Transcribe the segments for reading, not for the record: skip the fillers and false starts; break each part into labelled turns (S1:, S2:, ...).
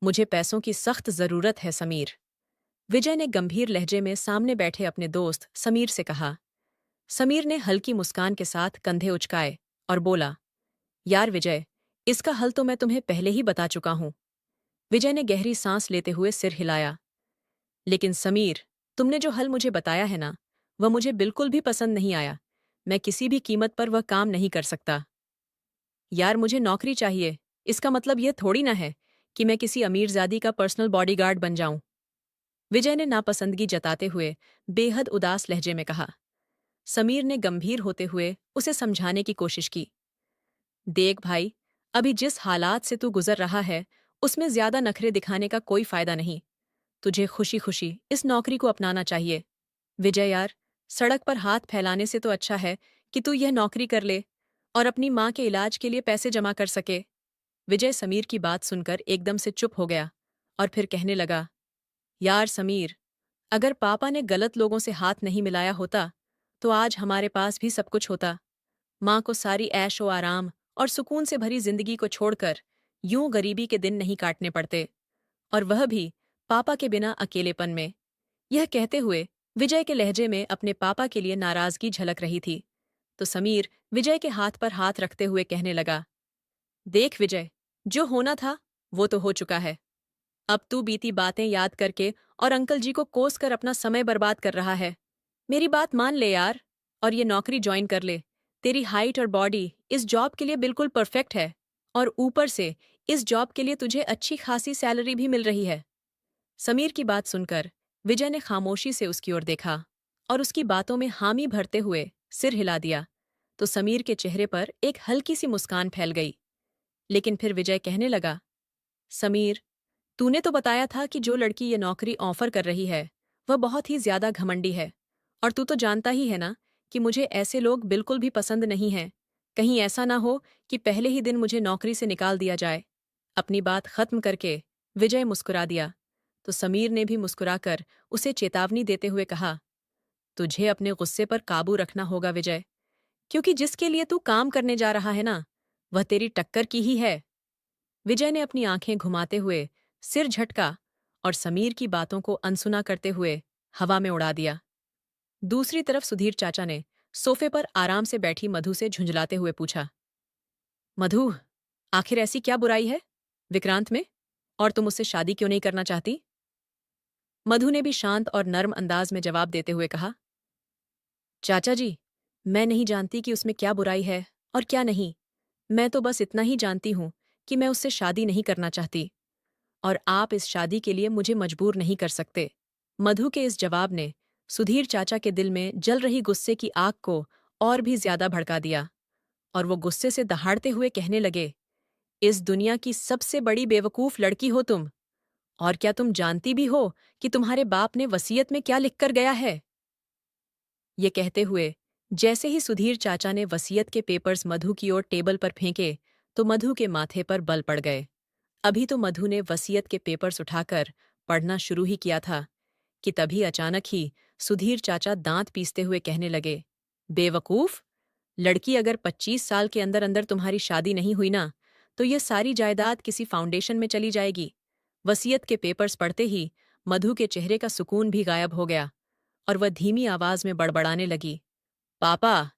S1: मुझे पैसों की सख्त जरूरत है समीर। विजय ने गंभीर लहजे में सामने बैठे अपने दोस्त समीर से कहा। समीर ने हल्की मुस्कान के साथ कंधे उचकाए और बोला, यार विजय, इसका हल तो मैं तुम्हें पहले ही बता चुका हूं। विजय ने गहरी सांस लेते हुए सिर हिलाया। लेकिन समीर, तुमने जो हल मुझे बताया है ना, वह मुझे बिल्कुल भी पसंद नहीं आया। मैं किसी भी कीमत पर वह काम नहीं कर सकता। यार, मुझे नौकरी चाहिए। इसका मतलब यह थोड़ी ना है कि मैं किसी अमीरजादी का पर्सनल बॉडीगार्ड बन जाऊं। विजय ने नापसंदगी जताते हुए बेहद उदास लहजे में कहा। समीर ने गंभीर होते हुए उसे समझाने की कोशिश की। देख भाई, अभी जिस हालात से तू गुजर रहा है, उसमें ज्यादा नखरे दिखाने का कोई फायदा नहीं। तुझे खुशी खुशी इस नौकरी को अपनाना चाहिए। विजय यार, सड़क पर हाथ फैलाने से तो अच्छा है कि तू यह नौकरी कर ले और अपनी माँ के इलाज के लिए पैसे जमा कर सके। विजय समीर की बात सुनकर एकदम से चुप हो गया और फिर कहने लगा, यार समीर, अगर पापा ने गलत लोगों से हाथ नहीं मिलाया होता तो आज हमारे पास भी सब कुछ होता। माँ को सारी ऐशो आराम और सुकून से भरी जिंदगी को छोड़कर यूं गरीबी के दिन नहीं काटने पड़ते, और वह भी पापा के बिना अकेलेपन में। यह कहते हुए विजय के लहजे में अपने पापा के लिए नाराजगी झलक रही थी। तो समीर विजय के हाथ पर हाथ रखते हुए कहने लगा, देख विजय, जो होना था वो तो हो चुका है। अब तू बीती बातें याद करके और अंकल जी को कोस कर अपना समय बर्बाद कर रहा है। मेरी बात मान ले यार, और ये नौकरी ज्वाइन कर ले। तेरी हाइट और बॉडी इस जॉब के लिए बिल्कुल परफेक्ट है, और ऊपर से इस जॉब के लिए तुझे अच्छी खासी सैलरी भी मिल रही है। समीर की बात सुनकर विजय ने खामोशी से उसकी ओर देखा और उसकी बातों में हामी भरते हुए सिर हिला दिया। तो समीर के चेहरे पर एक हल्की सी मुस्कान फैल गई। लेकिन फिर विजय कहने लगा, समीर, तूने तो बताया था कि जो लड़की ये नौकरी ऑफर कर रही है वह बहुत ही ज्यादा घमंडी है, और तू तो जानता ही है ना कि मुझे ऐसे लोग बिल्कुल भी पसंद नहीं हैं। कहीं ऐसा ना हो कि पहले ही दिन मुझे नौकरी से निकाल दिया जाए। अपनी बात खत्म करके विजय मुस्कुरा दिया। तो समीर ने भी मुस्कुराकर उसे चेतावनी देते हुए कहा, तुझे अपने गुस्से पर काबू रखना होगा विजय, क्योंकि जिसके लिए तू काम करने जा रहा है ना, वह तेरी टक्कर की ही है। विजय ने अपनी आंखें घुमाते हुए सिर झटका और समीर की बातों को अनसुना करते हुए हवा में उड़ा दिया। दूसरी तरफ सुधीर चाचा ने सोफे पर आराम से बैठी मधु से झुंझलाते हुए पूछा, मधु, आखिर ऐसी क्या बुराई है विक्रांत में, और तुम उससे शादी क्यों नहीं करना चाहती? मधु ने भी शांत और नर्म अंदाज में जवाब देते हुए कहा, चाचा जी, मैं नहीं जानती कि उसमें क्या बुराई है और क्या नहीं। मैं तो बस इतना ही जानती हूं कि मैं उससे शादी नहीं करना चाहती, और आप इस शादी के लिए मुझे मजबूर नहीं कर सकते। मधु के इस जवाब ने सुधीर चाचा के दिल में जल रही गुस्से की आग को और भी ज्यादा भड़का दिया, और वो गुस्से से दहाड़ते हुए कहने लगे, इस दुनिया की सबसे बड़ी बेवकूफ लड़की हो तुम। और क्या तुम जानती भी हो कि तुम्हारे बाप ने वसीयत में क्या लिखकर गया है? ये कहते हुए जैसे ही सुधीर चाचा ने वसीयत के पेपर्स मधु की ओर टेबल पर फेंके, तो मधु के माथे पर बल पड़ गए। अभी तो मधु ने वसीयत के पेपर्स उठाकर पढ़ना शुरू ही किया था कि तभी अचानक ही सुधीर चाचा दांत पीसते हुए कहने लगे, बेवकूफ, लड़की, अगर 25 साल के अंदर अंदर तुम्हारी शादी नहीं हुई ना, तो यह सारी जायदाद किसी फाउंडेशन में चली जाएगी। वसीयत के पेपर्स पढ़ते ही मधु के चेहरे का सुकून भी गायब हो गया और वह धीमी आवाज में बड़बड़ाने लगी, पापा,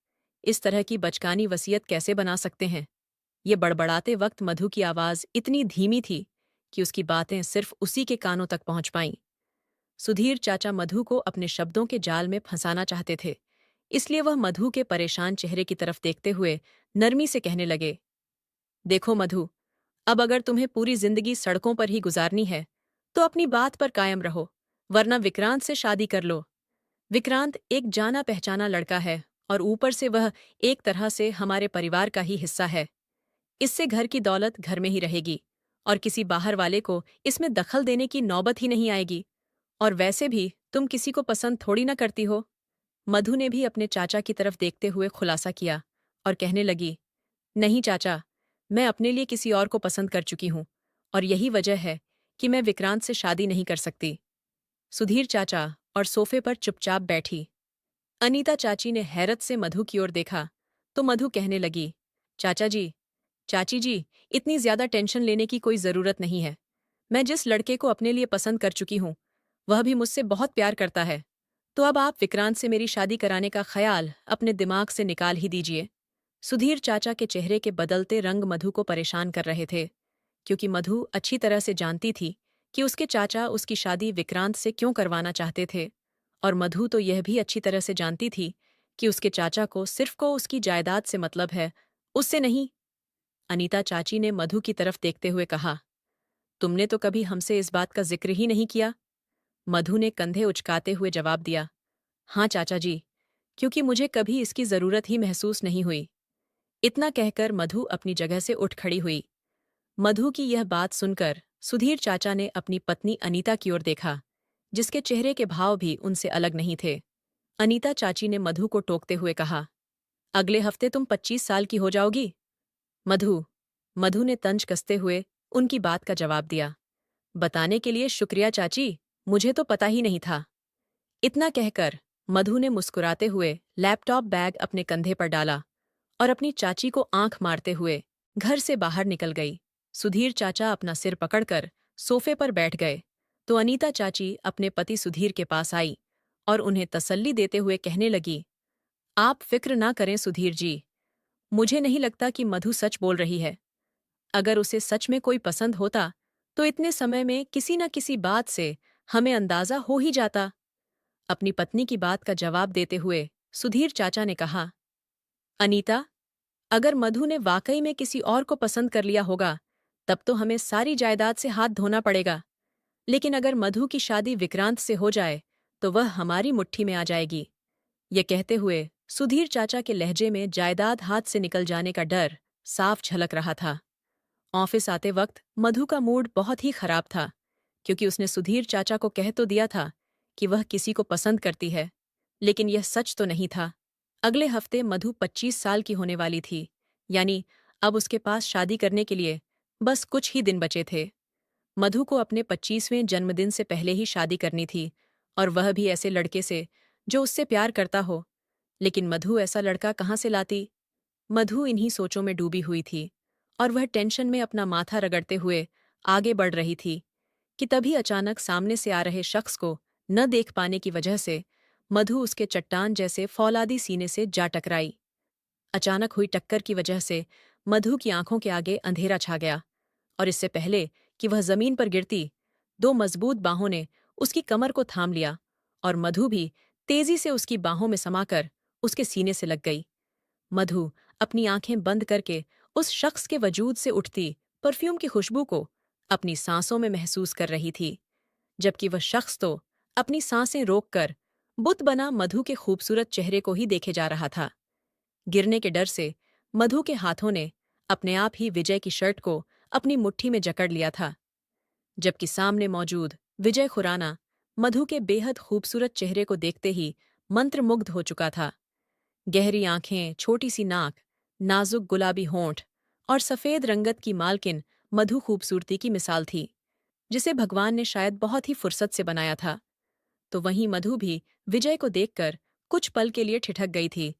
S1: इस तरह की बचकानी वसीयत कैसे बना सकते हैं? ये बड़बड़ाते वक्त मधु की आवाज इतनी धीमी थी कि उसकी बातें सिर्फ उसी के कानों तक पहुंच पाईं। सुधीर चाचा मधु को अपने शब्दों के जाल में फंसाना चाहते थे, इसलिए वह मधु के परेशान चेहरे की तरफ देखते हुए नरमी से कहने लगे, देखो मधु, अब अगर तुम्हें पूरी जिंदगी सड़कों पर ही गुजारनी है तो अपनी बात पर कायम रहो, वरना विक्रांत से शादी कर लो। विक्रांत एक जाना पहचाना लड़का है, और ऊपर से वह एक तरह से हमारे परिवार का ही हिस्सा है। इससे घर की दौलत घर में ही रहेगी और किसी बाहर वाले को इसमें दखल देने की नौबत ही नहीं आएगी। और वैसे भी तुम किसी को पसंद थोड़ी ना करती हो। मधु ने भी अपने चाचा की तरफ देखते हुए खुलासा किया और कहने लगी, नहीं चाचा, मैं अपने लिए किसी और को पसंद कर चुकी हूं, और यही वजह है कि मैं विक्रांत से शादी नहीं कर सकती। सुधीर चाचा और सोफे पर चुपचाप बैठी अनीता चाची ने हैरत से मधु की ओर देखा, तो मधु कहने लगी, चाचा जी, चाची जी, इतनी ज्यादा टेंशन लेने की कोई जरूरत नहीं है। मैं जिस लड़के को अपने लिए पसंद कर चुकी हूँ, वह भी मुझसे बहुत प्यार करता है। तो अब आप विक्रांत से मेरी शादी कराने का ख्याल अपने दिमाग से निकाल ही दीजिए। सुधीर चाचा के चेहरे के बदलते रंग मधु को परेशान कर रहे थे, क्योंकि मधु अच्छी तरह से जानती थी कि उसके चाचा उसकी शादी विक्रांत से क्यों करवाना चाहते थे, और मधु तो यह भी अच्छी तरह से जानती थी कि उसके चाचा को सिर्फ को उसकी जायदाद से मतलब है, उससे नहीं। अनीता चाची ने मधु की तरफ देखते हुए कहा, तुमने तो कभी हमसे इस बात का जिक्र ही नहीं किया। मधु ने कंधे उचकाते हुए जवाब दिया, हाँ चाचा जी, क्योंकि मुझे कभी इसकी जरूरत ही महसूस नहीं हुई। इतना कहकर मधु अपनी जगह से उठ खड़ी हुई। मधु की यह बात सुनकर सुधीर चाचा ने अपनी पत्नी अनीता की ओर देखा, जिसके चेहरे के भाव भी उनसे अलग नहीं थे। अनीता चाची ने मधु को टोकते हुए कहा, अगले हफ्ते तुम 25 साल की हो जाओगी। मधु मधु ने तंज कसते हुए उनकी बात का जवाब दिया, बताने के लिए शुक्रिया चाची, मुझे तो पता ही नहीं था। इतना कहकर मधु ने मुस्कुराते हुए लैपटॉप बैग अपने कंधे पर डाला और अपनी चाची को आंख मारते हुए घर से बाहर निकल गई। सुधीर चाचा अपना सिर पकड़कर सोफे पर बैठ गए, तो अनीता चाची अपने पति सुधीर के पास आई और उन्हें तसल्ली देते हुए कहने लगी, आप फिक्र ना करें सुधीर जी, मुझे नहीं लगता कि मधु सच बोल रही है। अगर उसे सच में कोई पसंद होता तो इतने समय में किसी न किसी बात से हमें अंदाजा हो ही जाता। अपनी पत्नी की बात का जवाब देते हुए सुधीर चाचा ने कहा, अनीता, अगर मधु ने वाकई में किसी और को पसंद कर लिया होगा, तब तो हमें सारी जायदाद से हाथ धोना पड़ेगा। लेकिन अगर मधु की शादी विक्रांत से हो जाए, तो वह हमारी मुट्ठी में आ जाएगी। ये कहते हुए सुधीर चाचा के लहजे में जायदाद हाथ से निकल जाने का डर साफ झलक रहा था। ऑफिस आते वक्त मधु का मूड बहुत ही खराब था, क्योंकि उसने सुधीर चाचा को कह तो दिया था कि वह किसी को पसंद करती है, लेकिन यह सच तो नहीं था। अगले हफ्ते मधु 25 साल की होने वाली थी, यानी अब उसके पास शादी करने के लिए बस कुछ ही दिन बचे थे। मधु को अपने 25वें जन्मदिन से पहले ही शादी करनी थी, और वह भी ऐसे लड़के से जो उससे प्यार करता हो। लेकिन मधु ऐसा लड़का कहाँ से लाती? मधु इन्हीं सोचों में डूबी हुई थी, और वह टेंशन में अपना माथा रगड़ते हुए आगे बढ़ रही थी कि तभी अचानक सामने से आ रहे शख्स को न देख पाने की वजह से मधु उसके चट्टान जैसे फौलादी सीने से जा टकराई। अचानक हुई टक्कर की वजह से मधु की आंखों के आगे अंधेरा छा गया, और इससे पहले कि वह जमीन पर गिरती, दो मजबूत बाहों ने उसकी कमर को थाम लिया, और मधु भी तेजी से उसकी बाहों में समाकर उसके सीने से लग गई। मधु अपनी आंखें बंद करके उस शख्स के वजूद से उठती परफ्यूम की खुशबू को अपनी सांसों में महसूस कर रही थी, जबकि वह शख्स तो अपनी सांसें रोककर बुत बना मधु के खूबसूरत चेहरे को ही देखे जा रहा था। गिरने के डर से मधु के हाथों ने अपने आप ही विजय की शर्ट को अपनी मुट्ठी में जकड़ लिया था, जबकि सामने मौजूद विजय खुराना मधु के बेहद खूबसूरत चेहरे को देखते ही मंत्रमुग्ध हो चुका था। गहरी आंखें, छोटी सी नाक, नाजुक गुलाबी होंठ और सफेद रंगत की मालकिन मधु खूबसूरती की मिसाल थी, जिसे भगवान ने शायद बहुत ही फुर्सत से बनाया था। तो वहीं मधु भी विजय को देखकर कुछ पल के लिए ठिठक गई थी,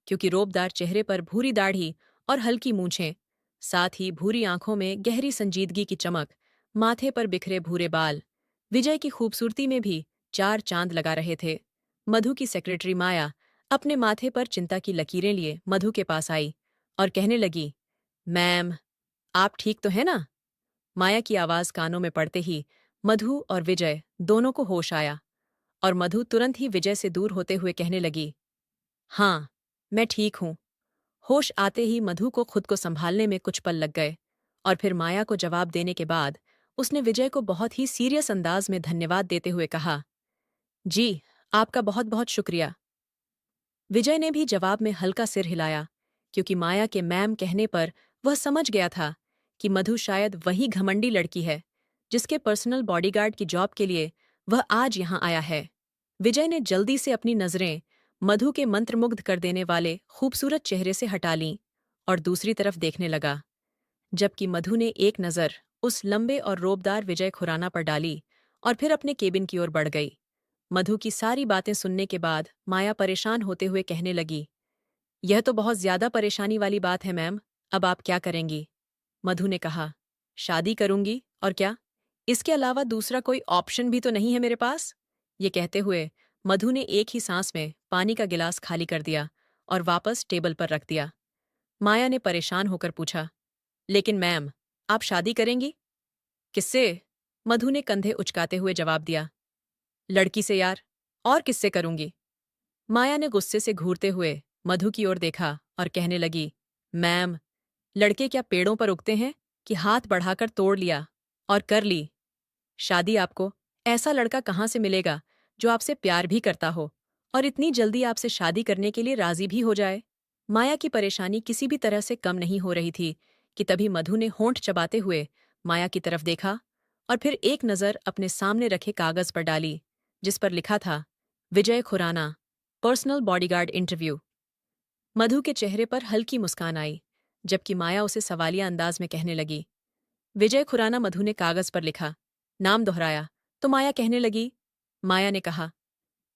S1: क्योंकि रोबदार चेहरे पर भूरी दाढ़ी और हल्की मूंछें, साथ ही भूरी आंखों में गहरी संजीदगी की चमक, माथे पर बिखरे भूरे बाल, विजय की खूबसूरती में भी चार चांद लगा रहे थे। मधु की सेक्रेटरी माया अपने माथे पर चिंता की लकीरें लिए मधु के पास आई और कहने लगी, मैम, आप ठीक तो हैं ना? माया की आवाज कानों में पड़ते ही मधु और विजय दोनों को होश आया, और मधु तुरंत ही विजय से दूर होते हुए कहने लगी, हाँ, मैं ठीक हूं। होश आते ही मधु को खुद को संभालने में कुछ पल लग गए, और फिर माया को जवाब देने के बाद उसने विजय को बहुत ही सीरियस अंदाज में धन्यवाद देते हुए कहा, जी, आपका बहुत बहुत शुक्रिया। विजय ने भी जवाब में हल्का सिर हिलाया, क्योंकि माया के मैम कहने पर वह समझ गया था कि मधु शायद वही घमंडी लड़की है जिसके पर्सनल बॉडीगार्ड की जॉब के लिए वह आज यहां आया है। विजय ने जल्दी से अपनी नजरें मधु के मंत्रमुग्ध कर देने वाले खूबसूरत चेहरे से हटा लीं और दूसरी तरफ देखने लगा, जबकि मधु ने एक नज़र उस लंबे और रोबदार विजय खुराना पर डाली और फिर अपने केबिन की ओर बढ़ गई। मधु की सारी बातें सुनने के बाद माया परेशान होते हुए कहने लगी, यह तो बहुत ज्यादा परेशानी वाली बात है मैम, अब आप क्या करेंगी? मधु ने कहा, शादी करूंगी, और क्या? इसके अलावा दूसरा कोई ऑप्शन भी तो नहीं है मेरे पास। ये कहते हुए मधु ने एक ही सांस में पानी का गिलास खाली कर दिया और वापस टेबल पर रख दिया। माया ने परेशान होकर पूछा, लेकिन मैम, आप शादी करेंगी? किससे? मधु ने कंधे उचकाते हुए जवाब दिया, लड़की से यार, और किससे करूंगी? माया ने गुस्से से घूरते हुए मधु की ओर देखा और कहने लगी, मैम, लड़के क्या पेड़ों पर उगते हैं कि हाथ बढ़ाकर तोड़ लिया और कर ली शादी? आपको ऐसा लड़का कहाँ से मिलेगा जो आपसे प्यार भी करता हो और इतनी जल्दी आपसे शादी करने के लिए राजी भी हो जाए? माया की परेशानी किसी भी तरह से कम नहीं हो रही थी कि तभी मधु ने होंठ चबाते हुए माया की तरफ देखा और फिर एक नज़र अपने सामने रखे कागज पर डाली जिस पर लिखा था, विजय खुराना, पर्सनल बॉडीगार्ड इंटरव्यू। मधु के चेहरे पर हल्की मुस्कान आई, जबकि माया उसे सवालिया अंदाज में कहने लगी, विजय खुराना। मधु ने कागज पर लिखा, नाम दोहराया तो माया कहने लगी। माया ने कहा,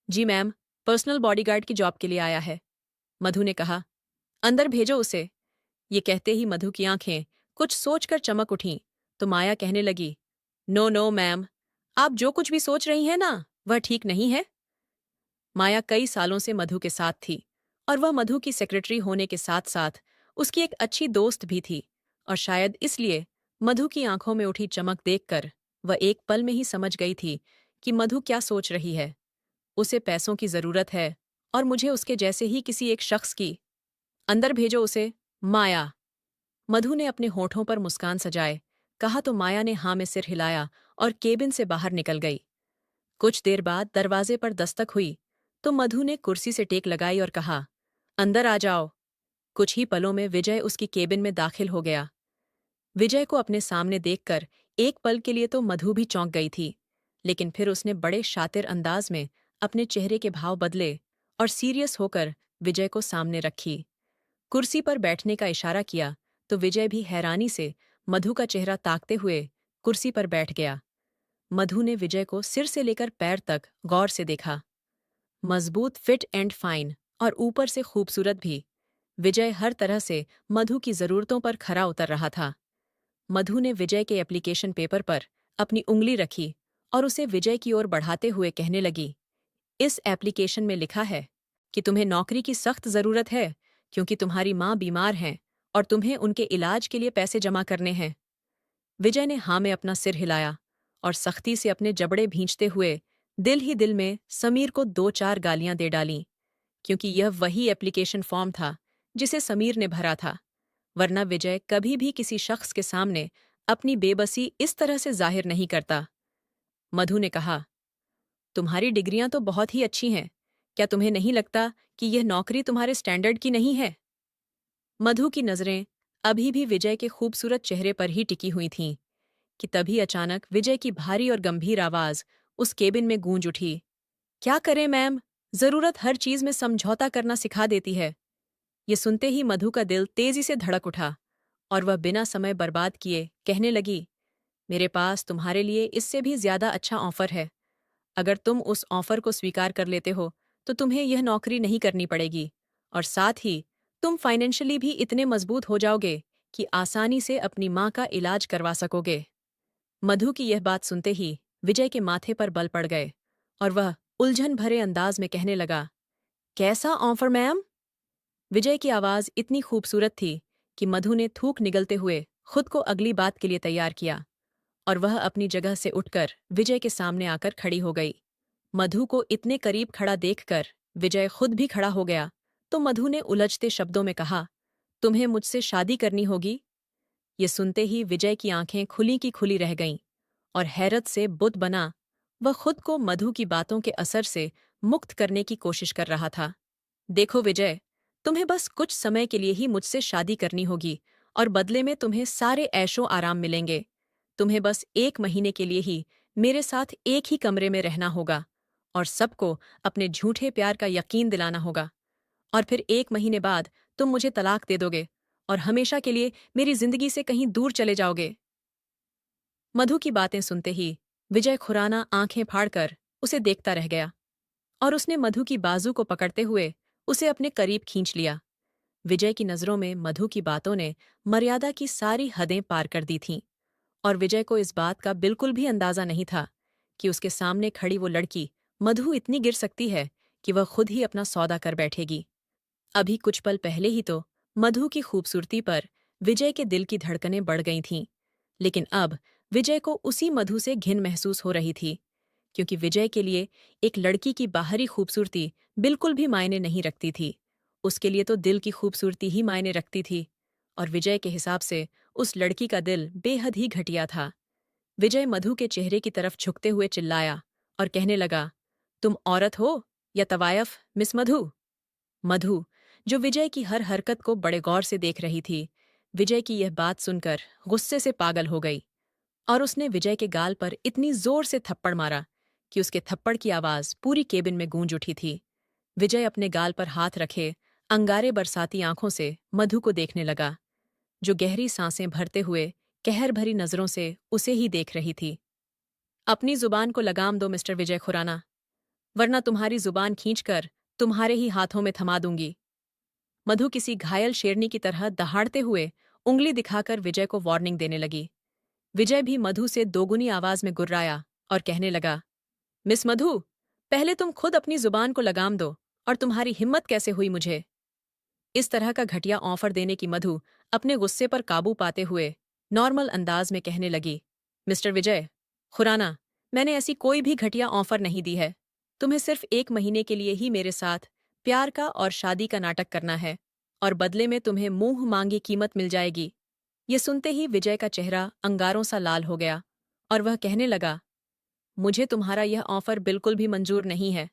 S1: जी मैम, पर्सनल बॉडीगार्ड की जॉब के लिए आया है। मधु ने कहा, अंदर भेजो उसे। ये कहते ही मधु की आंखें कुछ सोचकर चमक उठीं तो माया कहने लगी, नो नो मैम, आप जो कुछ भी सोच रही हैं ना, वह ठीक नहीं है। माया कई सालों से मधु के साथ थी और वह मधु की सेक्रेटरी होने के साथ साथ उसकी एक अच्छी दोस्त भी थी, और शायद इसलिए मधु की आंखों में उठी चमक देखकर वह एक पल में ही समझ गई थी कि मधु क्या सोच रही है। उसे पैसों की जरूरत है और मुझे उसके जैसे ही किसी एक शख्स की। अंदर भेजो उसे, माया। मधु ने अपने होठों पर मुस्कान सजाए कहा तो माया ने हाँ में सिर हिलाया और केबिन से बाहर निकल गई। कुछ देर बाद दरवाजे पर दस्तक हुई तो मधु ने कुर्सी से टेक लगाई और कहा, अंदर आ जाओ। कुछ ही पलों में विजय उसकी केबिन में दाखिल हो गया। विजय को अपने सामने देखकर एक पल के लिए तो मधु भी चौंक गई थी, लेकिन फिर उसने बड़े शातिर अंदाज में अपने चेहरे के भाव बदले और सीरियस होकर विजय को सामने रखी। कुर्सी पर बैठने का इशारा किया तो विजय भी हैरानी से मधु का चेहरा ताकते हुए कुर्सी पर बैठ गया। मधु ने विजय को सिर से लेकर पैर तक गौर से देखा। मजबूत, फिट एंड फाइन और ऊपर से खूबसूरत भी। विजय हर तरह से मधु की जरूरतों पर खरा उतर रहा था। मधु ने विजय के एप्लीकेशन पेपर पर अपनी उंगली रखी और उसे विजय की ओर बढ़ाते हुए कहने लगी, इस एप्लीकेशन में लिखा है कि तुम्हें नौकरी की सख्त जरूरत है क्योंकि तुम्हारी माँ बीमार हैं और तुम्हें उनके इलाज के लिए पैसे जमा करने हैं। विजय ने हाँ में अपना सिर हिलाया और सख्ती से अपने जबड़े भींचते हुए दिल ही दिल में समीर को 2-4 गालियां दे डालीं, क्योंकि यह वही एप्लीकेशन फॉर्म था जिसे समीर ने भरा था। वरना विजय कभी भी किसी शख्स के सामने अपनी बेबसी इस तरह से जाहिर नहीं करता। मधु ने कहा, तुम्हारी डिग्रियां तो बहुत ही अच्छी हैं, क्या तुम्हें नहीं लगता कि यह नौकरी तुम्हारे स्टैंडर्ड की नहीं है? मधु की नजरें अभी भी विजय के खूबसूरत चेहरे पर ही टिकी हुई थीं कि तभी अचानक विजय की भारी और गंभीर आवाज उस केबिन में गूंज उठी, क्या करें मैम, जरूरत हर चीज में समझौता करना सिखा देती है। ये सुनते ही मधु का दिल तेजी से धड़क उठा और वह बिना समय बर्बाद किए कहने लगी, मेरे पास तुम्हारे लिए इससे भी ज्यादा अच्छा ऑफर है। अगर तुम उस ऑफर को स्वीकार कर लेते हो तो तुम्हें यह नौकरी नहीं करनी पड़ेगी और साथ ही तुम फाइनेंशियली भी इतने मजबूत हो जाओगे कि आसानी से अपनी माँ का इलाज करवा सकोगे। मधु की यह बात सुनते ही विजय के माथे पर बल पड़ गए और वह उलझन भरे अंदाज में कहने लगा, कैसा ऑफर मैम? विजय की आवाज इतनी खूबसूरत थी कि मधु ने थूक निगलते हुए खुद को अगली बात के लिए तैयार किया और वह अपनी जगह से उठकर विजय के सामने आकर खड़ी हो गई। मधु को इतने करीब खड़ा देखकर विजय खुद भी खड़ा हो गया तो मधु ने उलझते शब्दों में कहा, तुम्हें मुझसे शादी करनी होगी। ये सुनते ही विजय की आंखें खुली की खुली रह गईं और हैरत से बुत बना वह खुद को मधु की बातों के असर से मुक्त करने की कोशिश कर रहा था। देखो विजय, तुम्हें बस कुछ समय के लिए ही मुझसे शादी करनी होगी और बदले में तुम्हें सारे ऐशो आराम मिलेंगे। तुम्हें बस 1 महीने के लिए ही मेरे साथ एक ही कमरे में रहना होगा और सबको अपने झूठे प्यार का यकीन दिलाना होगा, और फिर 1 महीने बाद तुम मुझे तलाक दे दोगे और हमेशा के लिए मेरी जिंदगी से कहीं दूर चले जाओगे। मधु की बातें सुनते ही विजय खुराना आंखें फाड़कर उसे देखता रह गया और उसने मधु की बाजू को पकड़ते हुए उसे अपने करीब खींच लिया। विजय की नजरों में मधु की बातों ने मर्यादा की सारी हदें पार कर दी थीं और विजय को इस बात का बिल्कुल भी अंदाजा नहीं था कि उसके सामने खड़ी वो लड़की मधु इतनी गिर सकती है कि वह खुद ही अपना सौदा कर बैठेगी। अभी कुछ पल पहले ही तो मधु की खूबसूरती पर विजय के दिल की धड़कनें बढ़ गई थीं, लेकिन अब विजय को उसी मधु से घिन महसूस हो रही थी, क्योंकि विजय के लिए एक लड़की की बाहरी खूबसूरती बिल्कुल भी मायने नहीं रखती थी। उसके लिए तो दिल की खूबसूरती ही मायने रखती थी, और विजय के हिसाब से उस लड़की का दिल बेहद ही घटिया था। विजय मधु के चेहरे की तरफ झुकते हुए चिल्लाया और कहने लगा, तुम औरत हो या तवायफ, मिस मधु? मधु, जो विजय की हर हरकत को बड़े गौर से देख रही थी, विजय की यह बात सुनकर गुस्से से पागल हो गई और उसने विजय के गाल पर इतनी जोर से थप्पड़ मारा कि उसके थप्पड़ की आवाज पूरी केबिन में गूंज उठी थी। विजय अपने गाल पर हाथ रखे अंगारे बरसाती आंखों से मधु को देखने लगा, जो गहरी सांसें भरते हुए कहर भरी नजरों से उसे ही देख रही थी। अपनी जुबान को लगाम दो मिस्टर विजय खुराना, वरना तुम्हारी जुबान खींचकर तुम्हारे ही हाथों में थमा दूंगी। मधु किसी घायल शेरनी की तरह दहाड़ते हुए उंगली दिखाकर विजय को वार्निंग देने लगी। विजय भी मधु से दोगुनी आवाज में गुर्राया और कहने लगा, मिस मधु, पहले तुम खुद अपनी जुबान को लगाम दो, और तुम्हारी हिम्मत कैसे हुई मुझे इस तरह का घटिया ऑफर देने की? मधु अपने गुस्से पर काबू पाते हुए नॉर्मल अंदाज में कहने लगी, मिस्टर विजय खुराना, मैंने ऐसी कोई भी घटिया ऑफर नहीं दी है। तुम्हें सिर्फ 1 महीने के लिए ही मेरे साथ प्यार का और शादी का नाटक करना है, और बदले में तुम्हें मुंह मांगी कीमत मिल जाएगी। ये सुनते ही विजय का चेहरा अंगारों सा लाल हो गया और वह कहने लगा, मुझे तुम्हारा यह ऑफर बिल्कुल भी मंजूर नहीं है,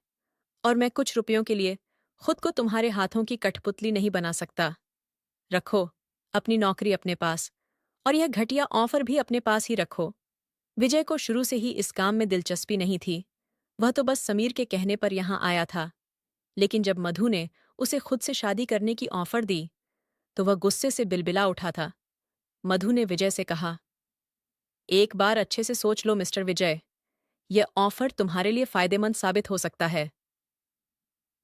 S1: और मैं कुछ रुपयों के लिए खुद को तुम्हारे हाथों की कठपुतली नहीं बना सकता। रखो अपनी नौकरी अपने पास, और यह घटिया ऑफर भी अपने पास ही रखो। विजय को शुरू से ही इस काम में दिलचस्पी नहीं थी। वह तो बस समीर के कहने पर यहां आया था, लेकिन जब मधु ने उसे खुद से शादी करने की ऑफर दी तो वह गुस्से से बिलबिला उठा था। मधु ने विजय से कहा, एक बार अच्छे से सोच लो मिस्टर विजय, यह ऑफर तुम्हारे लिए फायदेमंद साबित हो सकता है।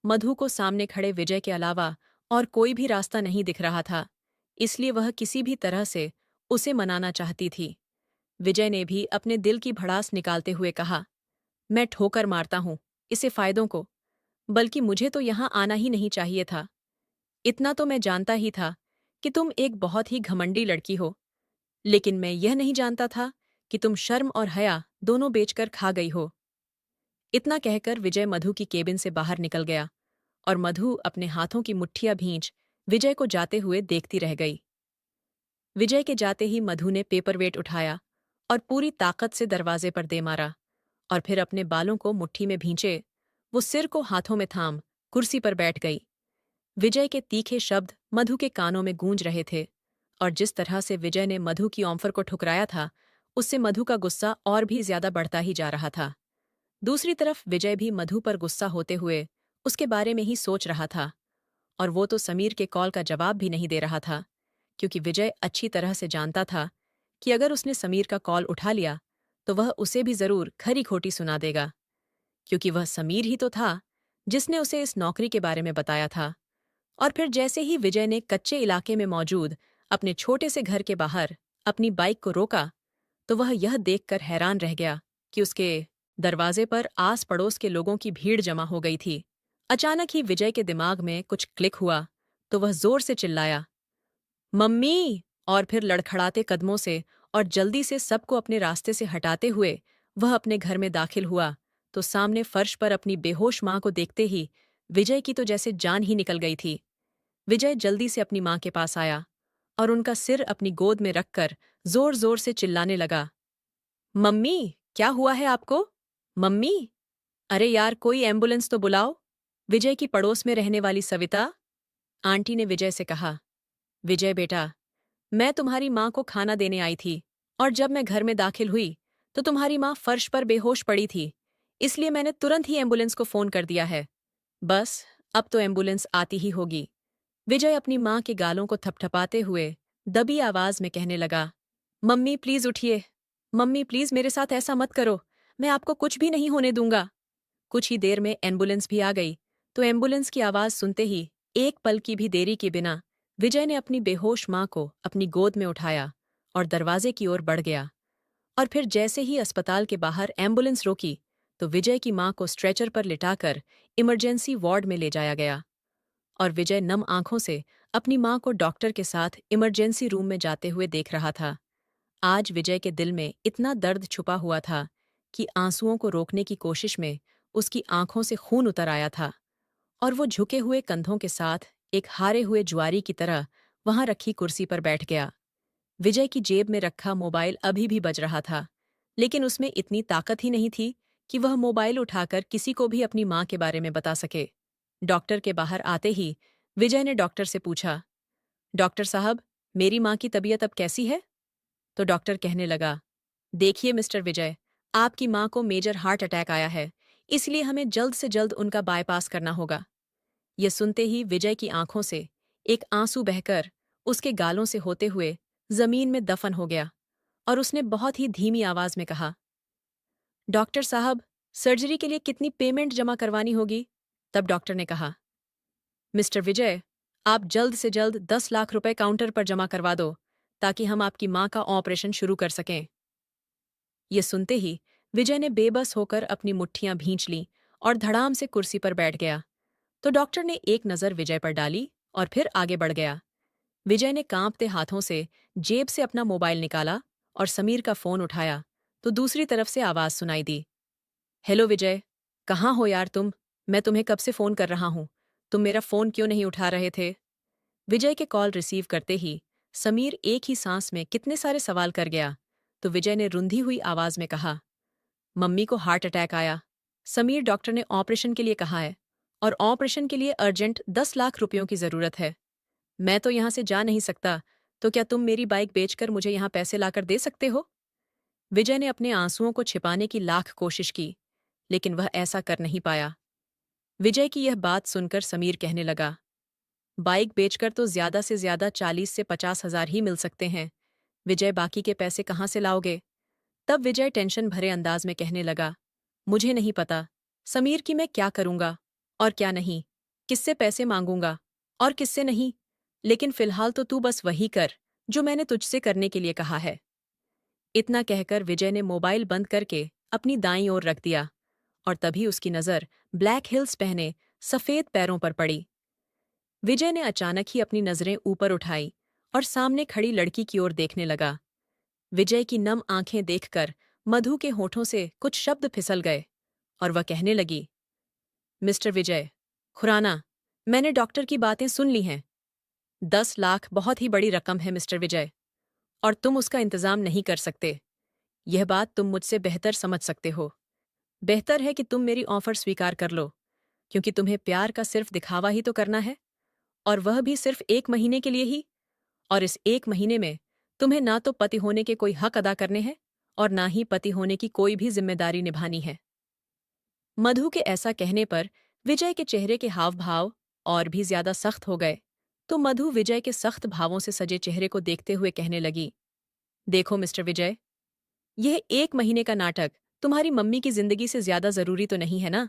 S1: मधु को सामने खड़े विजय के अलावा और कोई भी रास्ता नहीं दिख रहा था, इसलिए वह किसी भी तरह से उसे मनाना चाहती थी। विजय ने भी अपने दिल की भड़ास निकालते हुए कहा, मैं ठोकर मारता हूं इसे फायदों को, बल्कि मुझे तो यहां आना ही नहीं चाहिए था। इतना तो मैं जानता ही था कि तुम एक बहुत ही घमंडी लड़की हो, लेकिन मैं यह नहीं जानता था कि तुम शर्म और हया दोनों बेचकर खा गई हो। इतना कहकर विजय मधु की केबिन से बाहर निकल गया और मधु अपने हाथों की मुट्ठियां भींच विजय को जाते हुए देखती रह गई। विजय के जाते ही मधु ने पेपरवेट उठाया और पूरी ताकत से दरवाजे पर दे मारा, और फिर अपने बालों को मुट्ठी में भींचे वो सिर को हाथों में थाम कुर्सी पर बैठ गई। विजय के तीखे शब्द मधु के कानों में गूंज रहे थे, और जिस तरह से विजय ने मधु की ऑफर को ठुकराया था, उससे मधु का गुस्सा और भी ज्यादा बढ़ता ही जा रहा था। दूसरी तरफ विजय भी मधु पर गुस्सा होते हुए उसके बारे में ही सोच रहा था, और वो तो समीर के कॉल का जवाब भी नहीं दे रहा था, क्योंकि विजय अच्छी तरह से जानता था कि अगर उसने समीर का कॉल उठा लिया तो वह उसे भी जरूर खरी खोटी सुना देगा, क्योंकि वह समीर ही तो था जिसने उसे इस नौकरी के बारे में बताया था। और फिर जैसे ही विजय ने कच्चे इलाके में मौजूद अपने छोटे से घर के बाहर अपनी बाइक को रोका, तो वह यह देखकर हैरान रह गया कि उसके दरवाजे पर आस पड़ोस के लोगों की भीड़ जमा हो गई थी। अचानक ही विजय के दिमाग में कुछ क्लिक हुआ तो वह जोर से चिल्लाया, मम्मी! और फिर लड़खड़ाते कदमों से और जल्दी से सबको अपने रास्ते से हटाते हुए वह अपने घर में दाखिल हुआ, तो सामने फर्श पर अपनी बेहोश मां को देखते ही विजय की तो जैसे जान ही निकल गई थी। विजय जल्दी से अपनी मां के पास आया और उनका सिर अपनी गोद में रखकर जोर जोर से चिल्लाने लगा, मम्मी, क्या हुआ है आपको? मम्मी! अरे यार, कोई एम्बुलेंस तो बुलाओ। विजय की पड़ोस में रहने वाली सविता आंटी ने विजय से कहा, विजय बेटा, मैं तुम्हारी मां को खाना देने आई थी, और जब मैं घर में दाखिल हुई तो तुम्हारी मां फर्श पर बेहोश पड़ी थी, इसलिए मैंने तुरंत ही एम्बुलेंस को फोन कर दिया है। बस अब तो एम्बुलेंस आती ही होगी। विजय अपनी मां के गालों को थपथपाते हुए दबी आवाज में कहने लगा, मम्मी प्लीज उठिए, मम्मी प्लीज मेरे साथ ऐसा मत करो, मैं आपको कुछ भी नहीं होने दूंगा। कुछ ही देर में एम्बुलेंस भी आ गई, तो एम्बुलेंस की आवाज सुनते ही एक पल की भी देरी के बिना विजय ने अपनी बेहोश मां को अपनी गोद में उठाया और दरवाजे की ओर बढ़ गया, और फिर जैसे ही अस्पताल के बाहर एम्बुलेंस रोकी तो विजय की मां को स्ट्रेचर पर लिटाकर इमरजेंसी वार्ड में ले जाया गया और विजय नम आंखों से अपनी मां को डॉक्टर के साथ इमरजेंसी रूम में जाते हुए देख रहा था। आज विजय के दिल में इतना दर्द छुपा हुआ था कि आंसुओं को रोकने की कोशिश में उसकी आंखों से खून उतर आया था और वो झुके हुए कंधों के साथ एक हारे हुए जुआरी की तरह वहां रखी कुर्सी पर बैठ गया। विजय की जेब में रखा मोबाइल अभी भी बज रहा था, लेकिन उसमें इतनी ताकत ही नहीं थी कि वह मोबाइल उठाकर किसी को भी अपनी मां के बारे में बता सके। डॉक्टर के बाहर आते ही विजय ने डॉक्टर से पूछा, डॉक्टर साहब, मेरी मां की तबीयत अब कैसी है? तो डॉक्टर कहने लगा, देखिए मिस्टर विजय, आपकी मां को मेजर हार्ट अटैक आया है, इसलिए हमें जल्द से जल्द उनका बायपास करना होगा। ये सुनते ही विजय की आंखों से एक आंसू बहकर उसके गालों से होते हुए जमीन में दफन हो गया और उसने बहुत ही धीमी आवाज में कहा, डॉक्टर साहब, सर्जरी के लिए कितनी पेमेंट जमा करवानी होगी? तब डॉक्टर ने कहा, मिस्टर विजय, आप जल्द से जल्द 10 लाख रुपए काउंटर पर जमा करवा दो ताकि हम आपकी मां का ऑपरेशन शुरू कर सकें। ये सुनते ही विजय ने बेबस होकर अपनी मुट्ठियां भींच लीं और धड़ाम से कुर्सी पर बैठ गया। तो डॉक्टर ने एक नज़र विजय पर डाली और फिर आगे बढ़ गया। विजय ने कांपते हाथों से जेब से अपना मोबाइल निकाला और समीर का फोन उठाया तो दूसरी तरफ से आवाज सुनाई दी, हेलो विजय, कहाँ हो यार तुम? मैं तुम्हें कब से फोन कर रहा हूं, तुम मेरा फोन क्यों नहीं उठा रहे थे? विजय के कॉल रिसीव करते ही समीर एक ही सांस में कितने सारे सवाल कर गया। तो विजय ने रुंधी हुई आवाज में कहा, मम्मी को हार्ट अटैक आया। समीर, डॉक्टर ने ऑपरेशन के लिए कहा है और ऑपरेशन के लिए अर्जेंट 10 लाख रुपयों की जरूरत है। मैं तो यहां से जा नहीं सकता, तो क्या तुम मेरी बाइक बेचकर मुझे यहां पैसे लाकर दे सकते हो? विजय ने अपने आंसुओं को छिपाने की लाख कोशिश की, लेकिन वह ऐसा कर नहीं पाया। विजय की यह बात सुनकर समीर कहने लगा, बाइक बेचकर तो ज्यादा से ज्यादा 40 से 50 हजार ही मिल सकते हैं। विजय, बाकी के पैसे कहाँ से लाओगे? तब विजय टेंशन भरे अंदाज में कहने लगा, मुझे नहीं पता समीर कि मैं क्या करूंगा और क्या नहीं, किससे पैसे मांगूंगा और किससे नहीं, लेकिन फिलहाल तो तू बस वही कर जो मैंने तुझसे करने के लिए कहा है। इतना कहकर विजय ने मोबाइल बंद करके अपनी दाईं ओर रख दिया और तभी उसकी नजर ब्लैक हिल्स पहने सफेद पैरों पर पड़ी। विजय ने अचानक ही अपनी नजरें ऊपर उठाई और सामने खड़ी लड़की की ओर देखने लगा। विजय की नम आंखें देखकर मधु के होठों से कुछ शब्द फिसल गए और वह कहने लगी, मिस्टर विजय, खुराना, मैंने डॉक्टर की बातें सुन ली हैं। 10 लाख बहुत ही बड़ी रकम है मिस्टर विजय, और तुम उसका इंतजाम नहीं कर सकते। यह बात तुम मुझसे बेहतर समझ सकते हो। बेहतर है कि तुम मेरी ऑफर स्वीकार कर लो, क्योंकि तुम्हें प्यार का सिर्फ दिखावा ही तो करना है, और वह भी सिर्फ 1 महीने के लिए ही। और इस 1 महीने में तुम्हें ना तो पति होने के कोई हक अदा करने हैं और ना ही पति होने की कोई भी जिम्मेदारी निभानी है। मधु के ऐसा कहने पर विजय के चेहरे के हाव भाव और भी ज्यादा सख्त हो गए। तो मधु विजय के सख्त भावों से सजे चेहरे को देखते हुए कहने लगी, देखो मिस्टर विजय, यह 1 महीने का नाटक तुम्हारी मम्मी की जिंदगी से ज्यादा जरूरी तो नहीं है ना?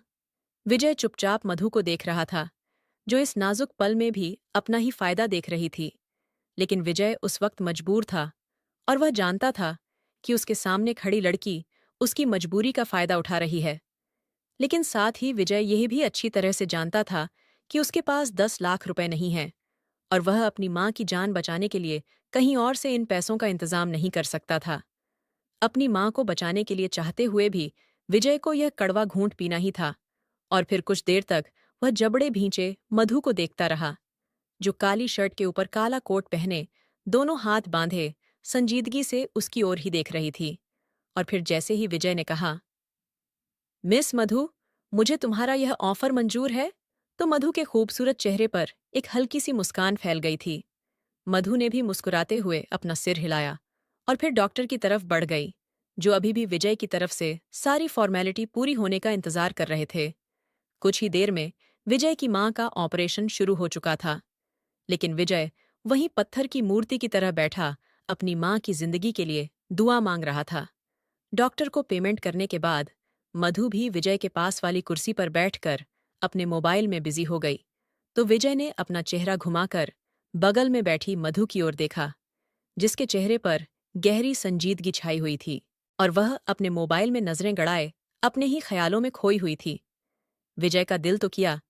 S1: विजय चुपचाप मधु को देख रहा था, जो इस नाजुक पल में भी अपना ही फायदा देख रही थी। लेकिन विजय उस वक्त मजबूर था और वह जानता था कि उसके सामने खड़ी लड़की उसकी मजबूरी का फायदा उठा रही है। लेकिन साथ ही विजय यह भी अच्छी तरह से जानता था कि उसके पास 10 लाख रुपए नहीं हैं और वह अपनी मां की जान बचाने के लिए कहीं और से इन पैसों का इंतजाम नहीं कर सकता था। अपनी मां को बचाने के लिए चाहते हुए भी विजय को यह कड़वा घूंट पीना ही था। और फिर कुछ देर तक वह जबड़े भींचे मधु को देखता रहा, जो काली शर्ट के ऊपर काला कोट पहने, दोनों हाथ बांधे, संजीदगी से उसकी ओर ही देख रही थी। और फिर जैसे ही विजय ने कहा, मिस मधु, मुझे तुम्हारा यह ऑफर मंजूर है, तो मधु के खूबसूरत चेहरे पर एक हल्की सी मुस्कान फैल गई थी। मधु ने भी मुस्कुराते हुए अपना सिर हिलाया और फिर डॉक्टर की तरफ बढ़ गई, जो अभी भी विजय की तरफ से सारी फॉर्मेलिटी पूरी होने का इंतजार कर रहे थे। कुछ ही देर में विजय की मां का ऑपरेशन शुरू हो चुका था, लेकिन विजय वहीं पत्थर की मूर्ति की तरह बैठा अपनी मां की जिंदगी के लिए दुआ मांग रहा था। डॉक्टर को पेमेंट करने के बाद मधु भी विजय के पास वाली कुर्सी पर बैठकर अपने मोबाइल में बिजी हो गई। तो विजय ने अपना चेहरा घुमाकर बगल में बैठी मधु की ओर देखा, जिसके चेहरे पर गहरी संजीदगी छाई हुई थी। और वह अपने मोबाइल में नजरें गड़ाए अपने ही ख्यालों में खोई हुई थी। विजय का दिल तो किया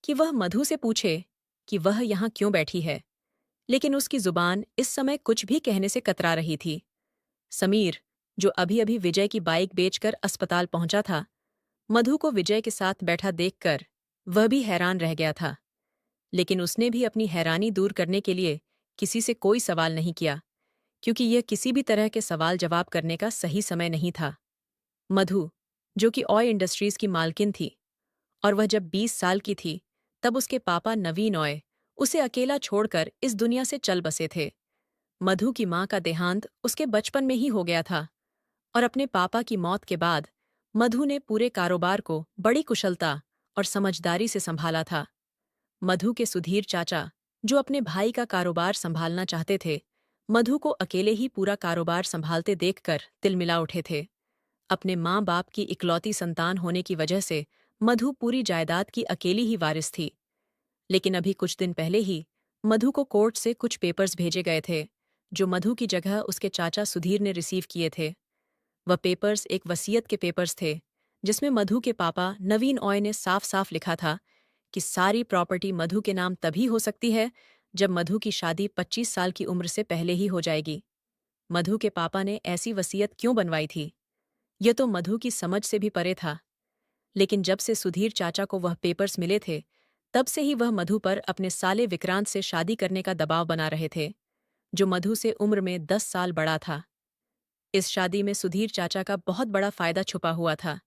S1: कि वह मधु से पूछे कि वह यहाँ क्यों बैठी है, लेकिन उसकी जुबान इस समय कुछ भी कहने से कतरा रही थी। समीर, जो अभी अभी विजय की बाइक बेचकर अस्पताल पहुंचा था, मधु को विजय के साथ बैठा देखकर वह भी हैरान रह गया था। लेकिन उसने भी अपनी हैरानी दूर करने के लिए किसी से कोई सवाल नहीं किया, क्योंकि यह किसी भी तरह के सवाल जवाब करने का सही समय नहीं था। मधु, जो कि ऑय इंडस्ट्रीज की मालकिन थी, और वह जब 20 साल की थी तब उसके पापा नवीन ऑय उसे अकेला छोड़कर इस दुनिया से चल बसे थे। मधु की मां का देहांत उसके बचपन में ही हो गया था, और अपने पापा की मौत के बाद मधु ने पूरे कारोबार को बड़ी कुशलता और समझदारी से संभाला था। मधु के सुधीर चाचा, जो अपने भाई का कारोबार संभालना चाहते थे, मधु को अकेले ही पूरा कारोबार संभालते देखकर तिलमिला उठे थे। अपने माँ बाप की इकलौती संतान होने की वजह से मधु पूरी जायदाद की अकेली ही वारिस थी। लेकिन अभी कुछ दिन पहले ही मधु को कोर्ट से कुछ पेपर्स भेजे गए थे, जो मधु की जगह उसके चाचा सुधीर ने रिसीव किए थे। वह पेपर्स एक वसीयत के पेपर्स थे, जिसमें मधु के पापा नवीन ऑय ने साफ साफ लिखा था कि सारी प्रॉपर्टी मधु के नाम तभी हो सकती है जब मधु की शादी 25 साल की उम्र से पहले ही हो जाएगी। मधु के पापा ने ऐसी वसीयत क्यों बनवाई थी, यह तो मधु की समझ से भी परे था। लेकिन जब से सुधीर चाचा को वह पेपर्स मिले थे, तब से ही वह मधु पर अपने साले विक्रांत से शादी करने का दबाव बना रहे थे, जो मधु से उम्र में 10 साल बड़ा था। इस शादी में सुधीर चाचा का बहुत बड़ा फायदा छुपा हुआ था,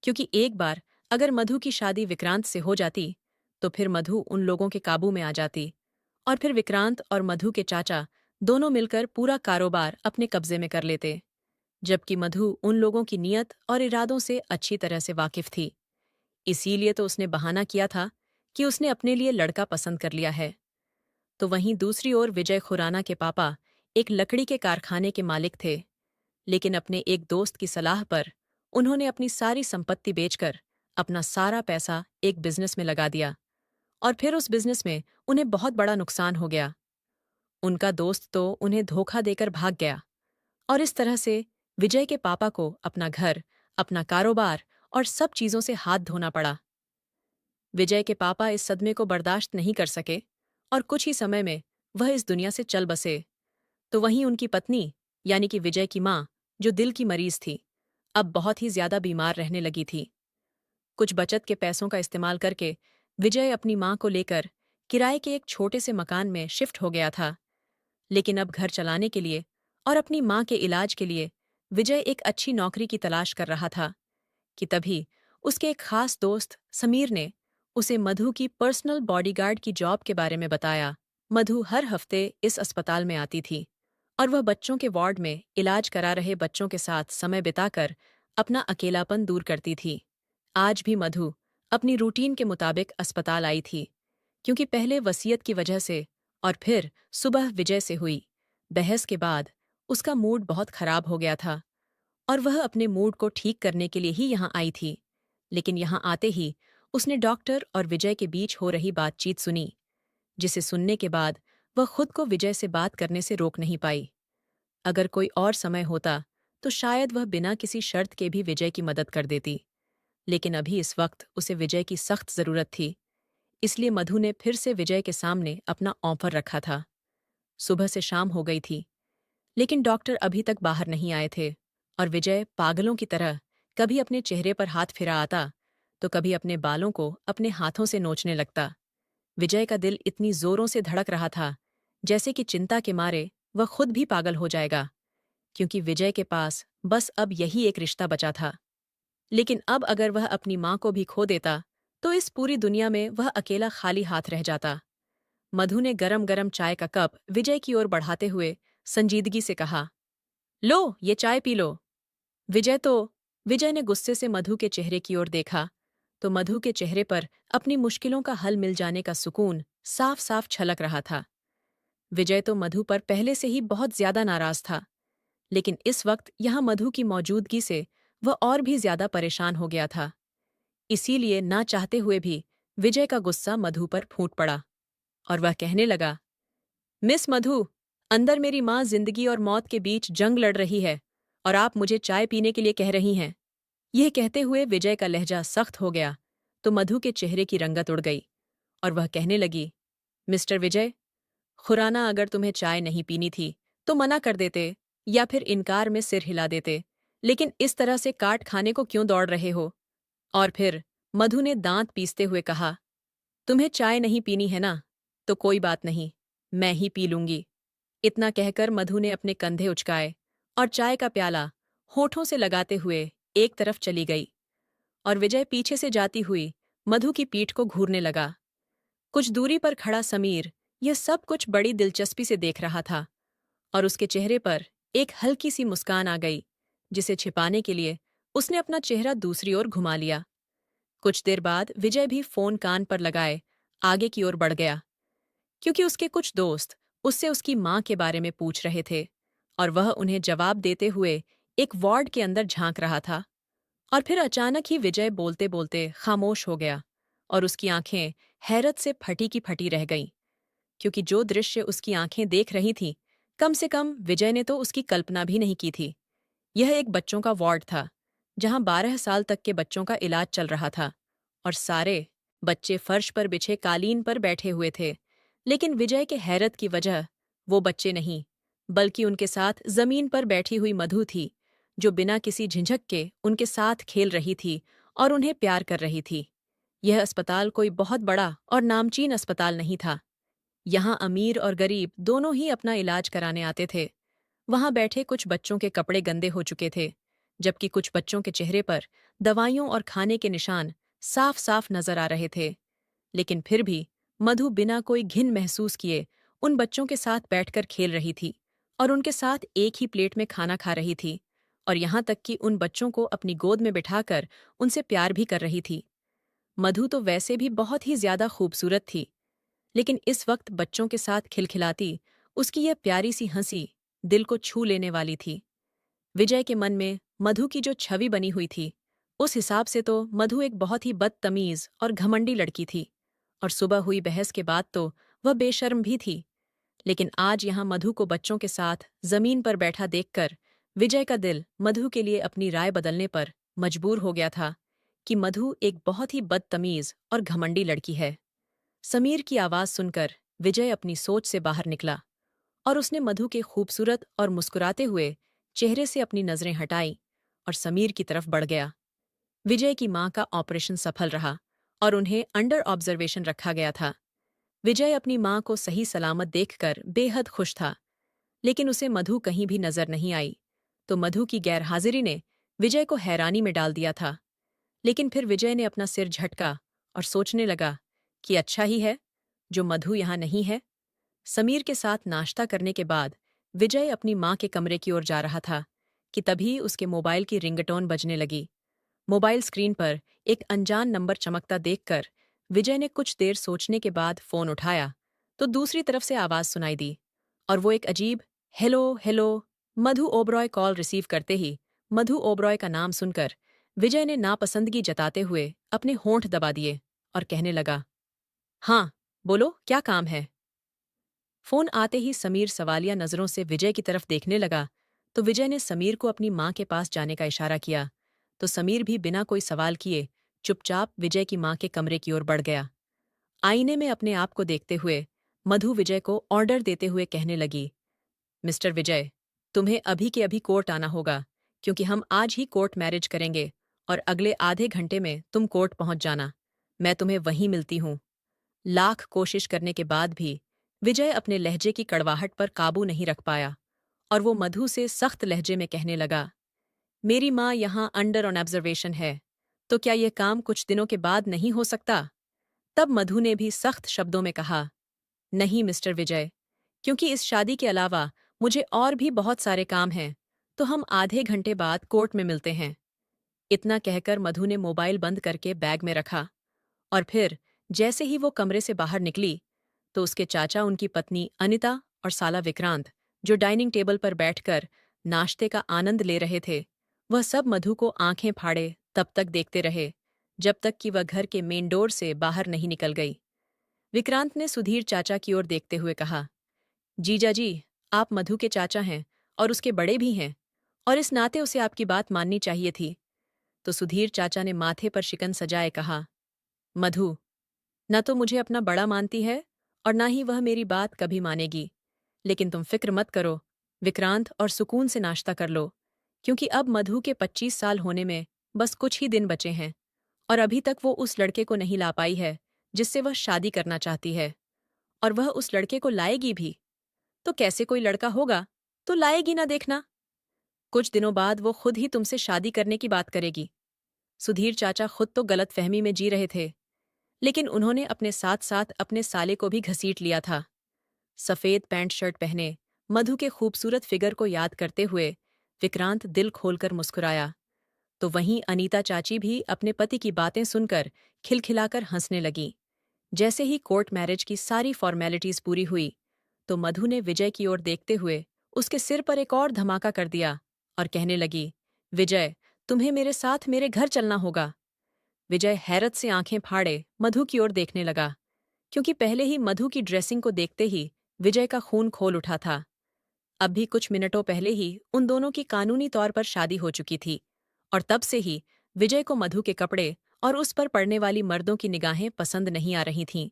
S1: क्योंकि एक बार अगर मधु की शादी विक्रांत से हो जाती, तो फिर मधु उन लोगों के काबू में आ जाती, और फिर विक्रांत और मधु के चाचा दोनों मिलकर पूरा कारोबार अपने कब्जे में कर लेते। जबकि मधु उन लोगों की नीयत और इरादों से अच्छी तरह से वाकिफ थी। इसीलिए तो उसने बहाना किया था कि उसने अपने लिए लड़का पसंद कर लिया है। तो वहीं दूसरी ओर विजय खुराना के पापा एक लकड़ी के कारखाने के मालिक थे, लेकिन अपने एक दोस्त की सलाह पर उन्होंने अपनी सारी संपत्ति बेचकर अपना सारा पैसा एक बिजनेस में लगा दिया, और फिर उस बिजनेस में उन्हें बहुत बड़ा नुकसान हो गया। उनका दोस्त तो उन्हें धोखा देकर भाग गया, और इस तरह से विजय के पापा को अपना घर, अपना कारोबार और सब चीजों से हाथ धोना पड़ा। विजय के पापा इस सदमे को बर्दाश्त नहीं कर सके, और कुछ ही समय में वह इस दुनिया से चल बसे। तो वहीं उनकी पत्नी, यानी कि विजय की माँ, जो दिल की मरीज थी, अब बहुत ही ज्यादा बीमार रहने लगी थी। कुछ बचत के पैसों का इस्तेमाल करके विजय अपनी माँ को लेकर किराए के एक छोटे से मकान में शिफ्ट हो गया था। लेकिन अब घर चलाने के लिए और अपनी माँ के इलाज के लिए विजय एक अच्छी नौकरी की तलाश कर रहा था कि तभी उसके एक खास दोस्त समीर ने उसे मधु की पर्सनल बॉडीगार्ड की जॉब के बारे में बताया। मधु हर हफ्ते इस अस्पताल में आती थी, और वह बच्चों के वार्ड में इलाज करा रहे बच्चों के साथ समय बिताकर अपना अकेलापन दूर करती थी। आज भी मधु अपनी रूटीन के मुताबिक अस्पताल आई थी, क्योंकि पहले वसीयत की वजह से और फिर सुबह विजय से हुई बहस के बाद उसका मूड बहुत खराब हो गया था, और वह अपने मूड को ठीक करने के लिए ही यहाँ आई थी। लेकिन यहाँ आते ही उसने डॉक्टर और विजय के बीच हो रही बातचीत सुनी, जिसे सुनने के बाद वह खुद को विजय से बात करने से रोक नहीं पाई। अगर कोई और समय होता तो शायद वह बिना किसी शर्त के भी विजय की मदद कर देती, लेकिन अभी इस वक्त उसे विजय की सख्त जरूरत थी। इसलिए मधु ने फिर से विजय के सामने अपना ऑफर रखा था। सुबह से शाम हो गई थी, लेकिन डॉक्टर अभी तक बाहर नहीं आए थे, और विजय पागलों की तरह कभी अपने चेहरे पर हाथ फिरा आता, तो कभी अपने बालों को अपने हाथों से नोचने लगता। विजय का दिल इतनी जोरों से धड़क रहा था, जैसे कि चिंता के मारे वह खुद भी पागल हो जाएगा, क्योंकि विजय के पास बस अब यही एक रिश्ता बचा था। लेकिन अब अगर वह अपनी माँ को भी खो देता, तो इस पूरी दुनिया में वह अकेला खाली हाथ रह जाता। मधु ने गरम गरम चाय का कप विजय की ओर बढ़ाते हुए संजीदगी से कहा, लो, ये चाय पी लो। विजय ने गुस्से से मधु के चेहरे की ओर देखा, तो मधु के चेहरे पर अपनी मुश्किलों का हल मिल जाने का सुकून साफ साफ छलक रहा था। विजय तो मधु पर पहले से ही बहुत ज्यादा नाराज था, लेकिन इस वक्त यहाँ मधु की मौजूदगी से वह और भी ज्यादा परेशान हो गया था। इसीलिए ना चाहते हुए भी विजय का गुस्सा मधु पर फूट पड़ा, और वह कहने लगा, मिस मधु, अंदर मेरी माँ जिंदगी और मौत के बीच जंग लड़ रही है, और आप मुझे चाय पीने के लिए कह रही हैं। यह कहते हुए विजय का लहजा सख्त हो गया तो मधु के चेहरे की रंगत उड़ गई और वह कहने लगी, मिस्टर विजय, खुराना अगर तुम्हें चाय नहीं पीनी थी तो मना कर देते या फिर इनकार में सिर हिला देते, लेकिन इस तरह से काट खाने को क्यों दौड़ रहे हो? और फिर मधु ने दांत पीसते हुए कहा, तुम्हें चाय नहीं पीनी है ना, तो कोई बात नहीं, मैं ही पी लूंगी। इतना कहकर मधु ने अपने कंधे उचकाए और चाय का प्याला होठों से लगाते हुए एक तरफ चली गई और विजय पीछे से जाती हुई मधु की पीठ को घूरने लगा। कुछ दूरी पर खड़ा समीर यह सब कुछ बड़ी दिलचस्पी से देख रहा था और उसके चेहरे पर एक हल्की सी मुस्कान आ गई, जिसे छिपाने के लिए उसने अपना चेहरा दूसरी ओर घुमा लिया। कुछ देर बाद विजय भी फोन कान पर लगाए आगे की ओर बढ़ गया, क्योंकि उसके कुछ दोस्त उससे उसकी मां के बारे में पूछ रहे थे और वह उन्हें जवाब देते हुए एक वार्ड के अंदर झांक रहा था। और फिर अचानक ही विजय बोलते बोलते खामोश हो गया और उसकी आंखें हैरत से फटी की फटी रह गईं, क्योंकि जो दृश्य उसकी आंखें देख रही थीं, कम से कम विजय ने तो उसकी कल्पना भी नहीं की थी। यह एक बच्चों का वार्ड था, जहां 12 साल तक के बच्चों का इलाज चल रहा था और सारे बच्चे फर्श पर बिछे कालीन पर बैठे हुए थे। लेकिन विजय के हैरत की वजह वो बच्चे नहीं, बल्कि उनके साथ जमीन पर बैठी हुई मधु थी, जो बिना किसी झिझक के उनके साथ खेल रही थी और उन्हें प्यार कर रही थी। यह अस्पताल कोई बहुत बड़ा और नामचीन अस्पताल नहीं था। यहाँ अमीर और गरीब दोनों ही अपना इलाज कराने आते थे। वहां बैठे कुछ बच्चों के कपड़े गंदे हो चुके थे, जबकि कुछ बच्चों के चेहरे पर दवाइयों और खाने के निशान साफ साफ नजर आ रहे थे। लेकिन फिर भी मधु बिना कोई घिन महसूस किए उन बच्चों के साथ बैठकर खेल रही थी और उनके साथ एक ही प्लेट में खाना खा रही थी और यहाँ तक कि उन बच्चों को अपनी गोद में बिठाकर उनसे प्यार भी कर रही थी। मधु तो वैसे भी बहुत ही ज्यादा खूबसूरत थी, लेकिन इस वक्त बच्चों के साथ खिलखिलाती उसकी यह प्यारी सी हंसी दिल को छू लेने वाली थी। विजय के मन में मधु की जो छवि बनी हुई थी, उस हिसाब से तो मधु एक बहुत ही बदतमीज और घमंडी लड़की थी और सुबह हुई बहस के बाद तो वह बेशर्म भी थी। लेकिन आज यहाँ मधु को बच्चों के साथ जमीन पर बैठा देखकर विजय का दिल मधु के लिए अपनी राय बदलने पर मजबूर हो गया था कि मधु एक बहुत ही बदतमीज और घमंडी लड़की है। समीर की आवाज सुनकर विजय अपनी सोच से बाहर निकला और उसने मधु के खूबसूरत और मुस्कुराते हुए चेहरे से अपनी नजरें हटाई और समीर की तरफ बढ़ गया। विजय की मां का ऑपरेशन सफल रहा और उन्हें अंडर ऑब्जर्वेशन रखा गया था। विजय अपनी मां को सही सलामत देखकर बेहद खुश था, लेकिन उसे मधु कहीं भी नजर नहीं आई। तो मधु की गैरहाजिरी ने विजय को हैरानी में डाल दिया था। लेकिन फिर विजय ने अपना सिर झटका और सोचने लगा कि अच्छा ही है जो मधु यहाँ नहीं है। समीर के साथ नाश्ता करने के बाद विजय अपनी मां के कमरे की ओर जा रहा था कि तभी उसके मोबाइल की रिंगटोन बजने लगी। मोबाइल स्क्रीन पर एक अनजान नंबर चमकता देखकर विजय ने कुछ देर सोचने के बाद फोन उठाया तो दूसरी तरफ से आवाज सुनाई दी और वो एक अजीब हेलो हेलो। मधु ओबरॉय कॉल रिसीव करते ही मधु ओबरॉय का नाम सुनकर विजय ने नापसंदगी जताते हुए अपने होंठ दबा दिए और कहने लगा, हाँ बोलो, क्या काम है? फोन आते ही समीर सवालिया नजरों से विजय की तरफ देखने लगा तो विजय ने समीर को अपनी मां के पास जाने का इशारा किया तो समीर भी बिना कोई सवाल किए चुपचाप विजय की मां के कमरे की ओर बढ़ गया। आईने में अपने आप को देखते हुए मधु विजय को ऑर्डर देते हुए कहने लगी, मिस्टर विजय, तुम्हें अभी के अभी कोर्ट आना होगा, क्योंकि हम आज ही कोर्ट मैरिज करेंगे और अगले आधे घंटे में तुम कोर्ट पहुंच जाना। मैं तुम्हें वहीं मिलती हूं। लाख कोशिश करने के बाद भी विजय अपने लहजे की कड़वाहट पर काबू नहीं रख पाया और वो मधु से सख्त लहजे में कहने लगा, मेरी माँ यहाँ अंडर ऑन ऑब्जर्वेशन है, तो क्या ये काम कुछ दिनों के बाद नहीं हो सकता? तब मधु ने भी सख्त शब्दों में कहा, नहीं मिस्टर विजय, क्योंकि इस शादी के अलावा मुझे और भी बहुत सारे काम हैं, तो हम आधे घंटे बाद कोर्ट में मिलते हैं। इतना कहकर मधु ने मोबाइल बंद करके बैग में रखा और फिर जैसे ही वो कमरे से बाहर निकली तो उसके चाचा, उनकी पत्नी अनिता और साला विक्रांत, जो डाइनिंग टेबल पर बैठकर नाश्ते का आनंद ले रहे थे, वह सब मधु को आंखें फाड़े तब तक देखते रहे जब तक कि वह घर के मेन डोर से बाहर नहीं निकल गई। विक्रांत ने सुधीर चाचा की ओर देखते हुए कहा, जीजा जी, आप मधु के चाचा हैं और उसके बड़े भी हैं, और इस नाते उसे आपकी बात माननी चाहिए थी। तो सुधीर चाचा ने माथे पर शिकन सजाए कहा, मधु, न तो मुझे अपना बड़ा मानती है और न ही वह मेरी बात कभी मानेगी। लेकिन तुम फिक्र मत करो, विक्रांत और सुकून से नाश्ता कर लो, क्योंकि अब मधु के 25 साल होने में बस कुछ ही दिन बचे हैं और अभी तक वो उस लड़के को नहीं ला पाई है जिससे वह शादी करना चाहती है। और वह उस लड़के को लाएगी भी तो कैसे कोई लड़का होगा तो लाएगी ना, देखना। कुछ दिनों बाद वो खुद ही तुमसे शादी करने की बात करेगी। सुधीर चाचा खुद तो गलतफहमी में जी रहे थे, लेकिन उन्होंने अपने साथ साथ अपने साले को भी घसीट लिया था। सफेद पैंट शर्ट पहने मधु के खूबसूरत फिगर को याद करते हुए विक्रांत दिल खोलकर मुस्कुराया। तो वहीं अनीता चाची भी अपने पति की बातें सुनकर खिलखिलाकर हंसने लगी। जैसे ही कोर्ट मैरिज की सारी फॉर्मेलिटीज पूरी हुई तो मधु ने विजय की ओर देखते हुए उसके सिर पर एक और धमाका कर दिया और कहने लगी, विजय, तुम्हें मेरे साथ मेरे घर चलना होगा। विजय हैरत से आंखें फाड़े मधु की ओर देखने लगा, क्योंकि पहले ही मधु की ड्रेसिंग को देखते ही विजय का खून खोल उठा था। अब भी कुछ मिनटों पहले ही उन दोनों की कानूनी तौर पर शादी हो चुकी थी और तब से ही विजय को मधु के कपड़े और उस पर पड़ने वाली मर्दों की निगाहें पसंद नहीं आ रही थीं।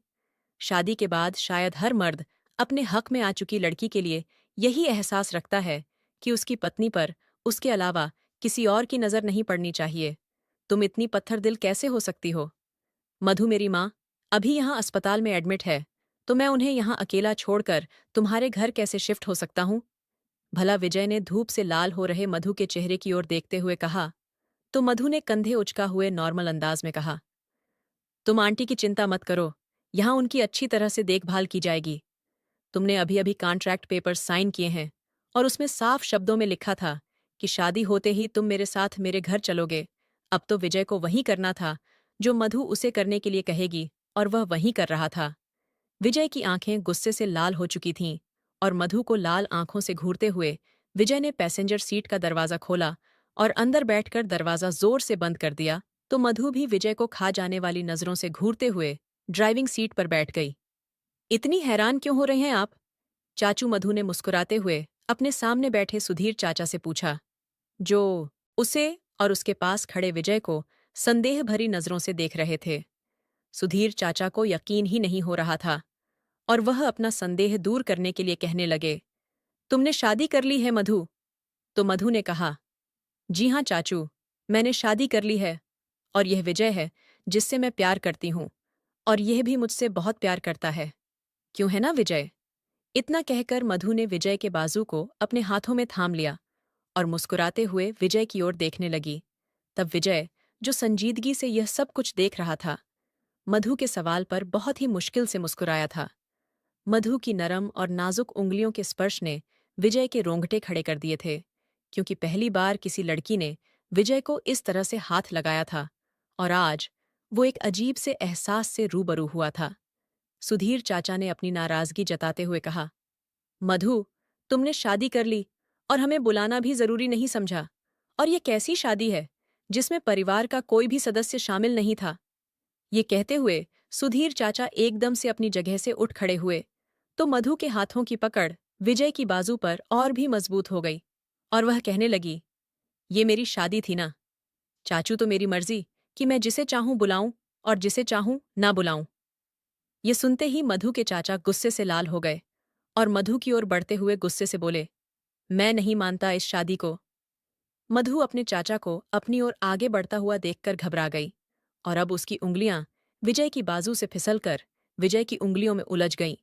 S1: शादी के बाद शायद हर मर्द अपने हक में आ चुकी लड़की के लिए यही एहसास रखता है कि उसकी पत्नी पर उसके अलावा किसी और की नज़र नहीं पड़नी चाहिए। तुम इतनी पत्थर दिल कैसे हो सकती हो? मधु मेरी माँ अभी यहाँ अस्पताल में एडमिट है, तो मैं उन्हें यहाँ अकेला छोड़कर तुम्हारे घर कैसे शिफ्ट हो सकता हूँ? भला, विजय ने धूप से लाल हो रहे मधु के चेहरे की ओर देखते हुए कहा। तो मधु ने कंधे उचका हुए नॉर्मल अंदाज में कहा, तुम आंटी की चिंता मत करो, यहाँ उनकी अच्छी तरह से देखभाल की जाएगी। तुमने अभी अभी कॉन्ट्रैक्ट पेपर्स साइन किए हैं और उसमें साफ शब्दों में लिखा था कि शादी होते ही तुम मेरे साथ मेरे घर चलोगे। अब तो विजय को वही करना था जो मधु उसे करने के लिए कहेगी, और वह वही कर रहा था। विजय की आंखें गुस्से से लाल हो चुकी थीं और मधु को लाल आंखों से घूरते हुए विजय ने पैसेंजर सीट का दरवाज़ा खोला और अंदर बैठकर दरवाज़ा जोर से बंद कर दिया। तो मधु भी विजय को खा जाने वाली नज़रों से घूरते हुए ड्राइविंग सीट पर बैठ गई। इतनी हैरान क्यों हो रहे हैं आप? चाचू मधु ने मुस्कुराते हुए अपने सामने बैठे सुधीर चाचा से पूछा, जो उसे और उसके पास खड़े विजय को संदेह भरी नज़रों से देख रहे थे। सुधीर चाचा को यकीन ही नहीं हो रहा था और वह अपना संदेह दूर करने के लिए कहने लगे, तुमने शादी कर ली है मधु? तो मधु ने कहा, जी हाँ चाचू, मैंने शादी कर ली है और यह विजय है जिससे मैं प्यार करती हूँ और यह भी मुझसे बहुत प्यार करता है। क्यों है ना विजय? इतना कहकर मधु ने विजय के बाजू को अपने हाथों में थाम लिया और मुस्कुराते हुए विजय की ओर देखने लगी। तब विजय, जो संजीदगी से यह सब कुछ देख रहा था, मधु के सवाल पर बहुत ही मुश्किल से मुस्कुराया था। मधु की नरम और नाजुक उंगलियों के स्पर्श ने विजय के रोंगटे खड़े कर दिए थे, क्योंकि पहली बार किसी लड़की ने विजय को इस तरह से हाथ लगाया था और आज वो एक अजीब से एहसास से रूबरू हुआ था। सुधीर चाचा ने अपनी नाराजगी जताते हुए कहा, मधु, तुमने शादी कर ली और हमें बुलाना भी जरूरी नहीं समझा। और ये कैसी शादी है जिसमें परिवार का कोई भी सदस्य शामिल नहीं था? ये कहते हुए सुधीर चाचा एकदम से अपनी जगह से उठ खड़े हुए तो मधु के हाथों की पकड़ विजय की बाजू पर और भी मजबूत हो गई और वह कहने लगी, ये मेरी शादी थी ना चाचू, तो मेरी मर्जी कि मैं जिसे चाहूं बुलाऊं और जिसे चाहूं ना बुलाऊं। ये सुनते ही मधु के चाचा गुस्से से लाल हो गए और मधु की ओर बढ़ते हुए गुस्से से बोले, मैं नहीं मानता इस शादी को। मधु अपने चाचा को अपनी ओर आगे बढ़ता हुआ देखकर घबरा गई और अब उसकी उंगलियां विजय की बाजू से फिसलकर विजय की उंगलियों में उलझ गईं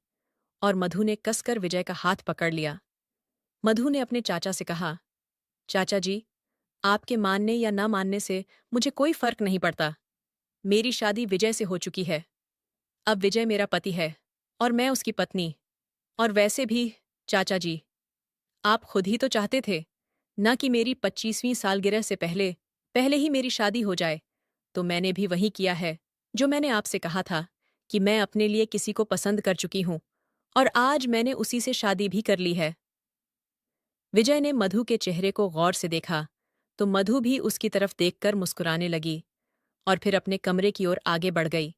S1: और मधु ने कसकर विजय का हाथ पकड़ लिया। मधु ने अपने चाचा से कहा, चाचा जी, आपके मानने या ना मानने से मुझे कोई फर्क नहीं पड़ता। मेरी शादी विजय से हो चुकी है। अब विजय मेरा पति है और मैं उसकी पत्नी। और वैसे भी चाचा जी, आप खुद ही तो चाहते थे न कि मेरी 25वीं सालगिरह से पहले पहले ही मेरी शादी हो जाए। तो मैंने भी वही किया है जो मैंने आपसे कहा था कि मैं अपने लिए किसी को पसंद कर चुकी हूं और आज मैंने उसी से शादी भी कर ली है। विजय ने मधु के चेहरे को गौर से देखा तो मधु भी उसकी तरफ देखकर मुस्कुराने लगी और फिर अपने कमरे की ओर आगे बढ़ गई।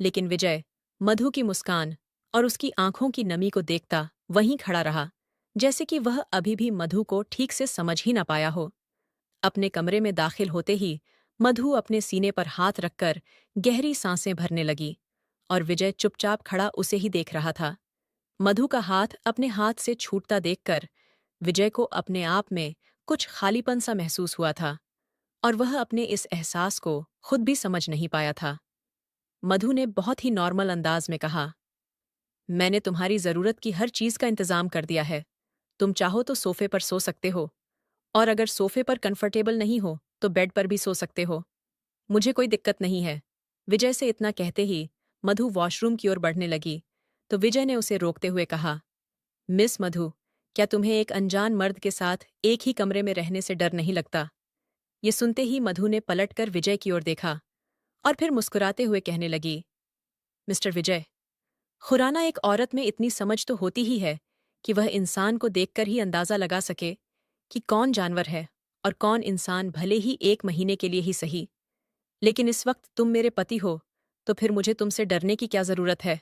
S1: लेकिन विजय मधु की मुस्कान और उसकी आंखों की नमी को देखता वहीं खड़ा रहा, जैसे कि वह अभी भी मधु को ठीक से समझ ही ना पाया हो। अपने कमरे में दाखिल होते ही मधु अपने सीने पर हाथ रखकर गहरी सांसें भरने लगी और विजय चुपचाप खड़ा उसे ही देख रहा था। मधु का हाथ अपने हाथ से छूटता देखकर विजय को अपने आप में कुछ खालीपन सा महसूस हुआ था और वह अपने इस एहसास को खुद भी समझ नहीं पाया था। मधु ने बहुत ही नॉर्मल अंदाज में कहा, मैंने तुम्हारी जरूरत की हर चीज का इंतजाम कर दिया है। तुम चाहो तो सोफे पर सो सकते हो, और अगर सोफे पर कंफर्टेबल नहीं हो तो बेड पर भी सो सकते हो। मुझे कोई दिक्कत नहीं है। विजय से इतना कहते ही मधु वॉशरूम की ओर बढ़ने लगी तो विजय ने उसे रोकते हुए कहा, मिस मधु, क्या तुम्हें एक अनजान मर्द के साथ एक ही कमरे में रहने से डर नहीं लगता? ये सुनते ही मधु ने पलटकर विजय की ओर देखा और फिर मुस्कुराते हुए कहने लगी, मिस्टर विजय, खुराना एक औरत में इतनी समझ तो होती ही है कि वह इंसान को देखकर ही अंदाजा लगा सके कि कौन जानवर है और कौन इंसान, भले ही 1 महीने के लिए ही सही। लेकिन इस वक्त तुम मेरे पति हो, तो फिर मुझे तुमसे डरने की क्या जरूरत है?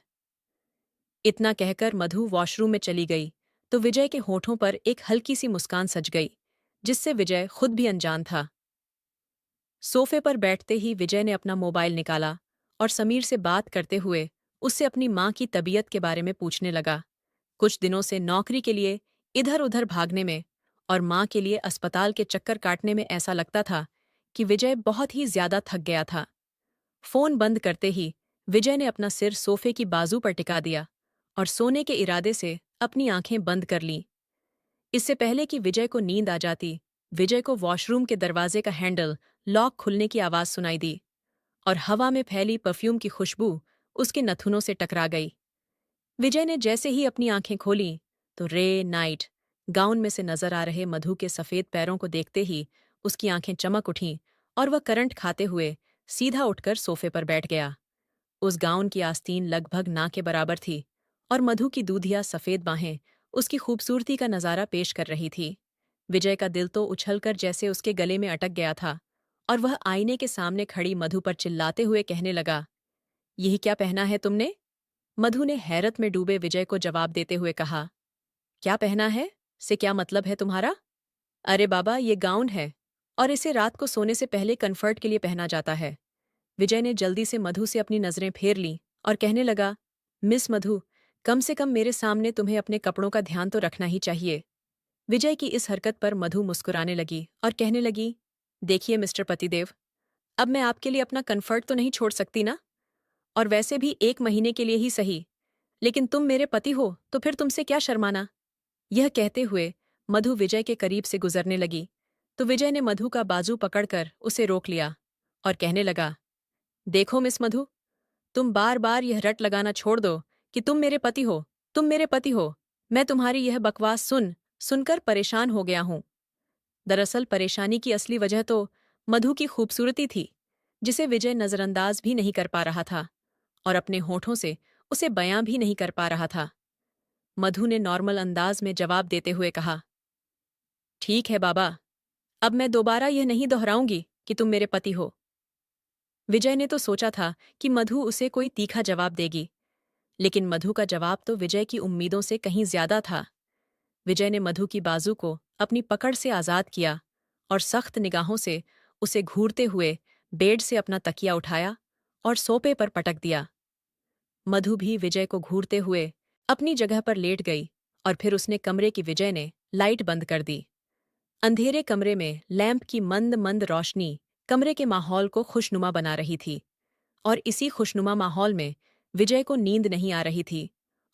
S1: इतना कहकर मधु वॉशरूम में चली गई तो विजय के होठों पर एक हल्की सी मुस्कान सज गई, जिससे विजय खुद भी अनजान था। सोफे पर बैठते ही विजय ने अपना मोबाइल निकाला और समीर से बात करते हुए उससे अपनी माँ की तबीयत के बारे में पूछने लगा। कुछ दिनों से नौकरी के लिए इधर-उधर भागने में और माँ के लिए अस्पताल के चक्कर काटने में ऐसा लगता था कि विजय बहुत ही ज्यादा थक गया था। फोन बंद करते ही विजय ने अपना सिर सोफे की बाजू पर टिका दिया और सोने के इरादे से अपनी आंखें बंद कर लीं। इससे पहले कि विजय को नींद आ जाती, विजय को वॉशरूम के दरवाजे का हैंडल लॉक खुलने की आवाज सुनाई दी और हवा में फैली परफ्यूम की खुशबू उसके नथुनों से टकरा गई। विजय ने जैसे ही अपनी आंखें खोलीं तो रे नाइट गाउन में से नजर आ रहे मधु के सफेद पैरों को देखते ही उसकी आंखें चमक उठीं और वह करंट खाते हुए सीधा उठकर सोफे पर बैठ गया। उस गाउन की आस्तीन लगभग ना के बराबर थी और मधु की दूधिया सफेद बाहें उसकी खूबसूरती का नजारा पेश कर रही थी। विजय का दिल तो उछलकर जैसे उसके गले में अटक गया था और वह आईने के सामने खड़ी मधु पर चिल्लाते हुए कहने लगा, यही क्या पहना है तुमने? मधु ने हैरत में डूबे विजय को जवाब देते हुए कहा, क्या पहना है से क्या मतलब है तुम्हारा? अरे बाबा, ये गाउन है और इसे रात को सोने से पहले कंफर्ट के लिए पहना जाता है। विजय ने जल्दी से मधु से अपनी नजरें फेर लीं और कहने लगा, मिस मधु, कम से कम मेरे सामने तुम्हें अपने कपड़ों का ध्यान तो रखना ही चाहिए। विजय की इस हरकत पर मधु मुस्कुराने लगी और कहने लगी, देखिए मिस्टर पतिदेव, अब मैं आपके लिए अपना कंफर्ट तो नहीं छोड़ सकती ना, और वैसे भी 1 महीने के लिए ही सही। लेकिन तुम मेरे पति हो तो फिर तुमसे क्या शर्माना? यह कहते हुए मधु विजय के करीब से गुजरने लगी तो विजय ने मधु का बाजू पकड़कर उसे रोक लिया और कहने लगा, देखो मिस मधु, तुम बार बार यह रट लगाना छोड़ दो कि तुम मेरे पति हो, तुम मेरे पति हो। मैं तुम्हारी यह बकवास सुनकर परेशान हो गया हूं। दरअसल परेशानी की असली वजह तो मधु की खूबसूरती थी, जिसे विजय नजरअंदाज भी नहीं कर पा रहा था और अपने होठों से उसे बयां भी नहीं कर पा रहा था। मधु ने नॉर्मल अंदाज में जवाब देते हुए कहा, ठीक है बाबा, अब मैं दोबारा यह नहीं दोहराऊंगी कि तुम मेरे पति हो। विजय ने तो सोचा था कि मधु उसे कोई तीखा जवाब देगी, लेकिन मधु का जवाब तो विजय की उम्मीदों से कहीं ज्यादा था। विजय ने मधु की बाजू को अपनी पकड़ से आजाद किया और सख्त निगाहों से उसे घूरते हुए बेड से अपना तकिया उठाया और सोफे पर पटक दिया। मधु भी विजय को घूरते हुए अपनी जगह पर लेट गई और फिर उसने कमरे की विजय ने लाइट बंद कर दी। अंधेरे कमरे में लैंप की मंद मंद रोशनी कमरे के माहौल को खुशनुमा बना रही थी और इसी खुशनुमा माहौल में विजय को नींद नहीं आ रही थी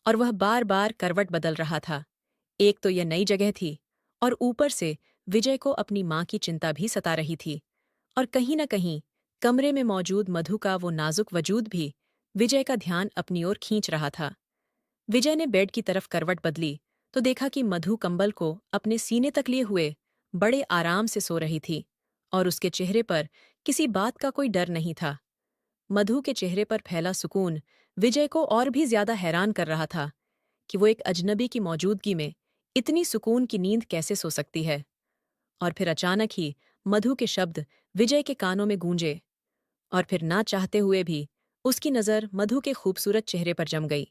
S1: और वह बार बार करवट बदल रहा था। एक तो यह नई जगह थी और ऊपर से विजय को अपनी माँ की चिंता भी सता रही थी और कहीं न कहीं कमरे में मौजूद मधु का वो नाजुक वजूद भी विजय का ध्यान अपनी ओर खींच रहा था। विजय ने बेड की तरफ करवट बदली तो देखा कि मधु कंबल को अपने सीने तक लिए हुए बड़े आराम से सो रही थी और उसके चेहरे पर किसी बात का कोई डर नहीं था। मधु के चेहरे पर फैला सुकून विजय को और भी ज्यादा हैरान कर रहा था कि वो एक अजनबी की मौजूदगी में इतनी सुकून की नींद कैसे सो सकती है। और फिर अचानक ही मधु के शब्द विजय के कानों में गूंजे और फिर ना चाहते हुए भी उसकी नजर मधु के खूबसूरत चेहरे पर जम गई।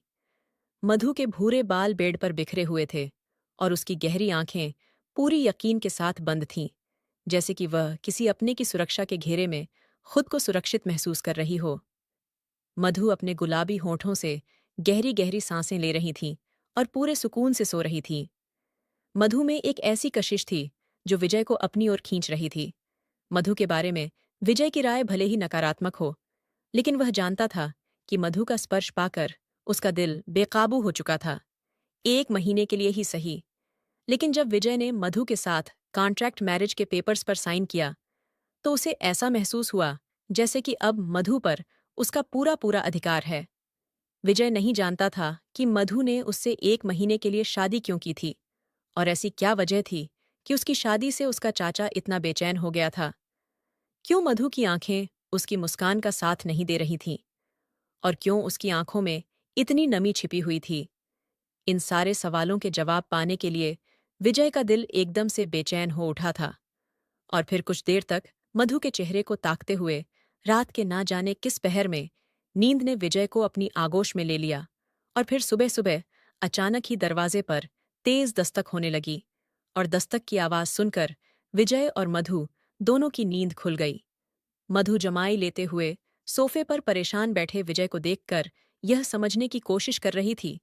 S1: मधु के भूरे बाल बेड पर बिखरे हुए थे और उसकी गहरी आंखें पूरी यकीन के साथ बंद थीं, जैसे कि वह किसी अपने की सुरक्षा के घेरे में खुद को सुरक्षित महसूस कर रही हो। मधु अपने गुलाबी होठों से गहरी गहरी सांसें ले रही थी और पूरे सुकून से सो रही थी। मधु में एक ऐसी कशिश थी जो विजय को अपनी ओर खींच रही थी। मधु के बारे में विजय की राय भले ही नकारात्मक हो, लेकिन वह जानता था कि मधु का स्पर्श पाकर उसका दिल बेकाबू हो चुका था। 1 महीने के लिए ही सही, लेकिन जब विजय ने मधु के साथ कॉन्ट्रैक्ट मैरिज के पेपर्स पर साइन किया, तो उसे ऐसा महसूस हुआ जैसे कि अब मधु पर उसका पूरा पूरा अधिकार है। विजय नहीं जानता था कि मधु ने उससे 1 महीने के लिए शादी क्यों की थी, और ऐसी क्या वजह थी कि उसकी शादी से उसका चाचा इतना बेचैन हो गया था। क्यों मधु की आंखें उसकी मुस्कान का साथ नहीं दे रही थीं, और क्यों उसकी आंखों में इतनी नमी छिपी हुई थी। इन सारे सवालों के जवाब पाने के लिए विजय का दिल एकदम से बेचैन हो उठा था, और फिर कुछ देर तक मधु के चेहरे को ताकते हुए रात के ना जाने किस पहर में नींद ने विजय को अपनी आगोश में ले लिया। और फिर सुबह सुबह अचानक ही दरवाजे पर तेज दस्तक होने लगी, और दस्तक की आवाज सुनकर विजय और मधु दोनों की नींद खुल गई। मधु जमाई लेते हुए सोफे पर परेशान बैठे विजय को देखकर यह समझने की कोशिश कर रही थी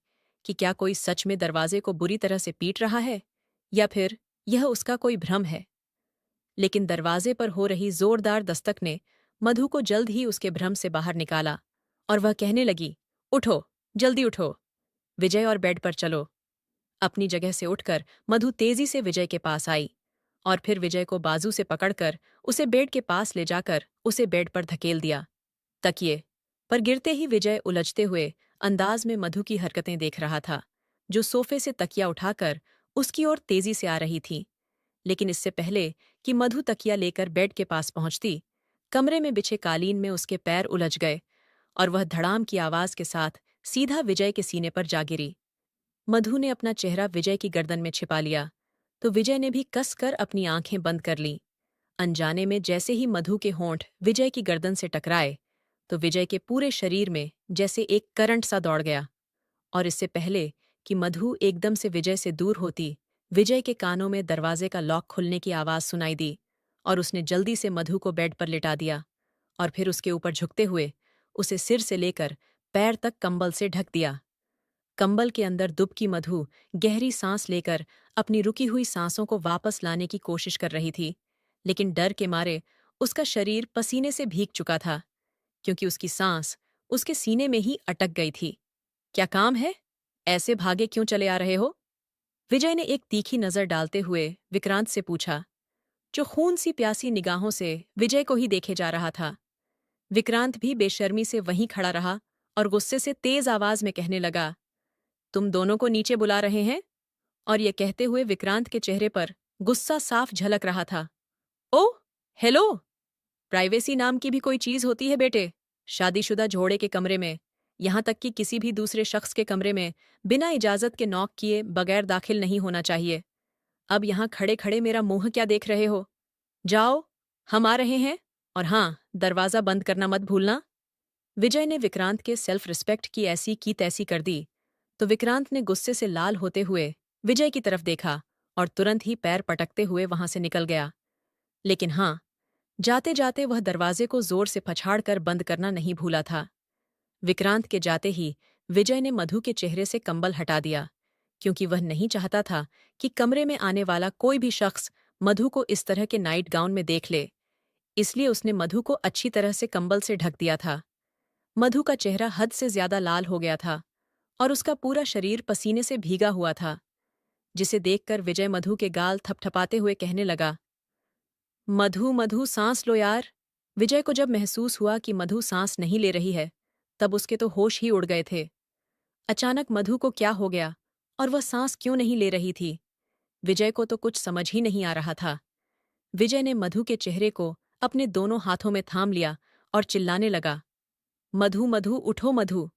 S1: कि क्या कोई सच में दरवाजे को बुरी तरह से पीट रहा है, या फिर यह उसका कोई भ्रम है। लेकिन दरवाजे पर हो रही जोरदार दस्तक ने मधु को जल्द ही उसके भ्रम से बाहर निकाला, और वह कहने लगी, उठो, जल्दी उठो, विजय और बेड पर चलो। अपनी जगह से उठकर मधु तेजी से विजय के पास आई, और फिर विजय को बाजू से पकड़कर उसे बेड के पास ले जाकर उसे बेड पर धकेल दिया। तकिए पर गिरते ही विजय उलझते हुए अंदाज में मधु की हरकतें देख रहा था, जो सोफे से तकिया उठाकर उसकी ओर तेजी से आ रही थी। लेकिन इससे पहले कि मधु तकिया लेकर बेड के पास पहुंचती, कमरे में बिछे कालीन में उसके पैर उलझ गए, और वह धड़ाम की आवाज के साथ सीधा विजय के सीने पर जा गिरी। मधु ने अपना चेहरा विजय की गर्दन में छिपा लिया, तो विजय ने भी कसकर अपनी आंखें बंद कर लीं। अनजाने में जैसे ही मधु के होंठ विजय की गर्दन से टकराए, तो विजय के पूरे शरीर में जैसे एक करंट सा दौड़ गया। और इससे पहले कि मधु एकदम से विजय से दूर होती, विजय के कानों में दरवाजे का लॉक खुलने की आवाज सुनाई दी, और उसने जल्दी से मधु को बेड पर लिटा दिया, और फिर उसके ऊपर झुकते हुए उसे सिर से लेकर पैर तक कंबल से ढक दिया। कंबल के अंदर दुबकी मधु गहरी सांस लेकर अपनी रुकी हुई सांसों को वापस लाने की कोशिश कर रही थी, लेकिन डर के मारे उसका शरीर पसीने से भीग चुका था, क्योंकि उसकी सांस उसके सीने में ही अटक गई थी। क्या काम है? ऐसे भागे क्यों चले आ रहे हो? विजय ने एक तीखी नजर डालते हुए विक्रांत से पूछा, जो खून सी प्यासी निगाहों से विजय को ही देखे जा रहा था। विक्रांत भी बेशर्मी से वहीं खड़ा रहा और गुस्से से तेज आवाज में कहने लगा, तुम दोनों को नीचे बुला रहे हैं? और यह कहते हुए विक्रांत के चेहरे पर गुस्सा साफ झलक रहा था। ओह, हेलो! प्राइवेसी नाम की भी कोई चीज होती है बेटे। शादीशुदा जोड़े के कमरे में, यहां तक कि किसी भी दूसरे शख्स के कमरे में बिना इजाजत के नॉक किए बगैर दाखिल नहीं होना चाहिए। अब यहां खड़े खड़े मेरा मुंह क्या देख रहे हो? जाओ, हम आ रहे हैं, और हाँ, दरवाजा बंद करना मत भूलना। विजय ने विक्रांत के सेल्फ रिस्पेक्ट की ऐसी की तैसी कर दी, तो विक्रांत ने गुस्से से लाल होते हुए विजय की तरफ देखा और तुरंत ही पैर पटकते हुए वहां से निकल गया। लेकिन हाँ, जाते जाते वह दरवाजे को जोर से पछाड़कर बंद करना नहीं भूला था। विक्रांत के जाते ही विजय ने मधु के चेहरे से कंबल हटा दिया, क्योंकि वह नहीं चाहता था कि कमरे में आने वाला कोई भी शख्स मधु को इस तरह के नाइट गाउन में देख ले। इसलिए उसने मधु को अच्छी तरह से कंबल से ढक दिया था। मधु का चेहरा हद से ज्यादा लाल हो गया था, और उसका पूरा शरीर पसीने से भीगा हुआ था, जिसे देखकर विजय मधु के गाल थपथपाते हुए कहने लगा, मधु मधु सांस लो यार। विजय को जब महसूस हुआ कि मधु सांस नहीं ले रही है, तब उसके तो होश ही उड़ गए थे। अचानक मधु को क्या हो गया, और वह सांस क्यों नहीं ले रही थी? विजय को तो कुछ समझ ही नहीं आ रहा था। विजय ने मधु के चेहरे को अपने दोनों हाथों में थाम लिया और चिल्लाने लगा, मधु मधु उठो मधु।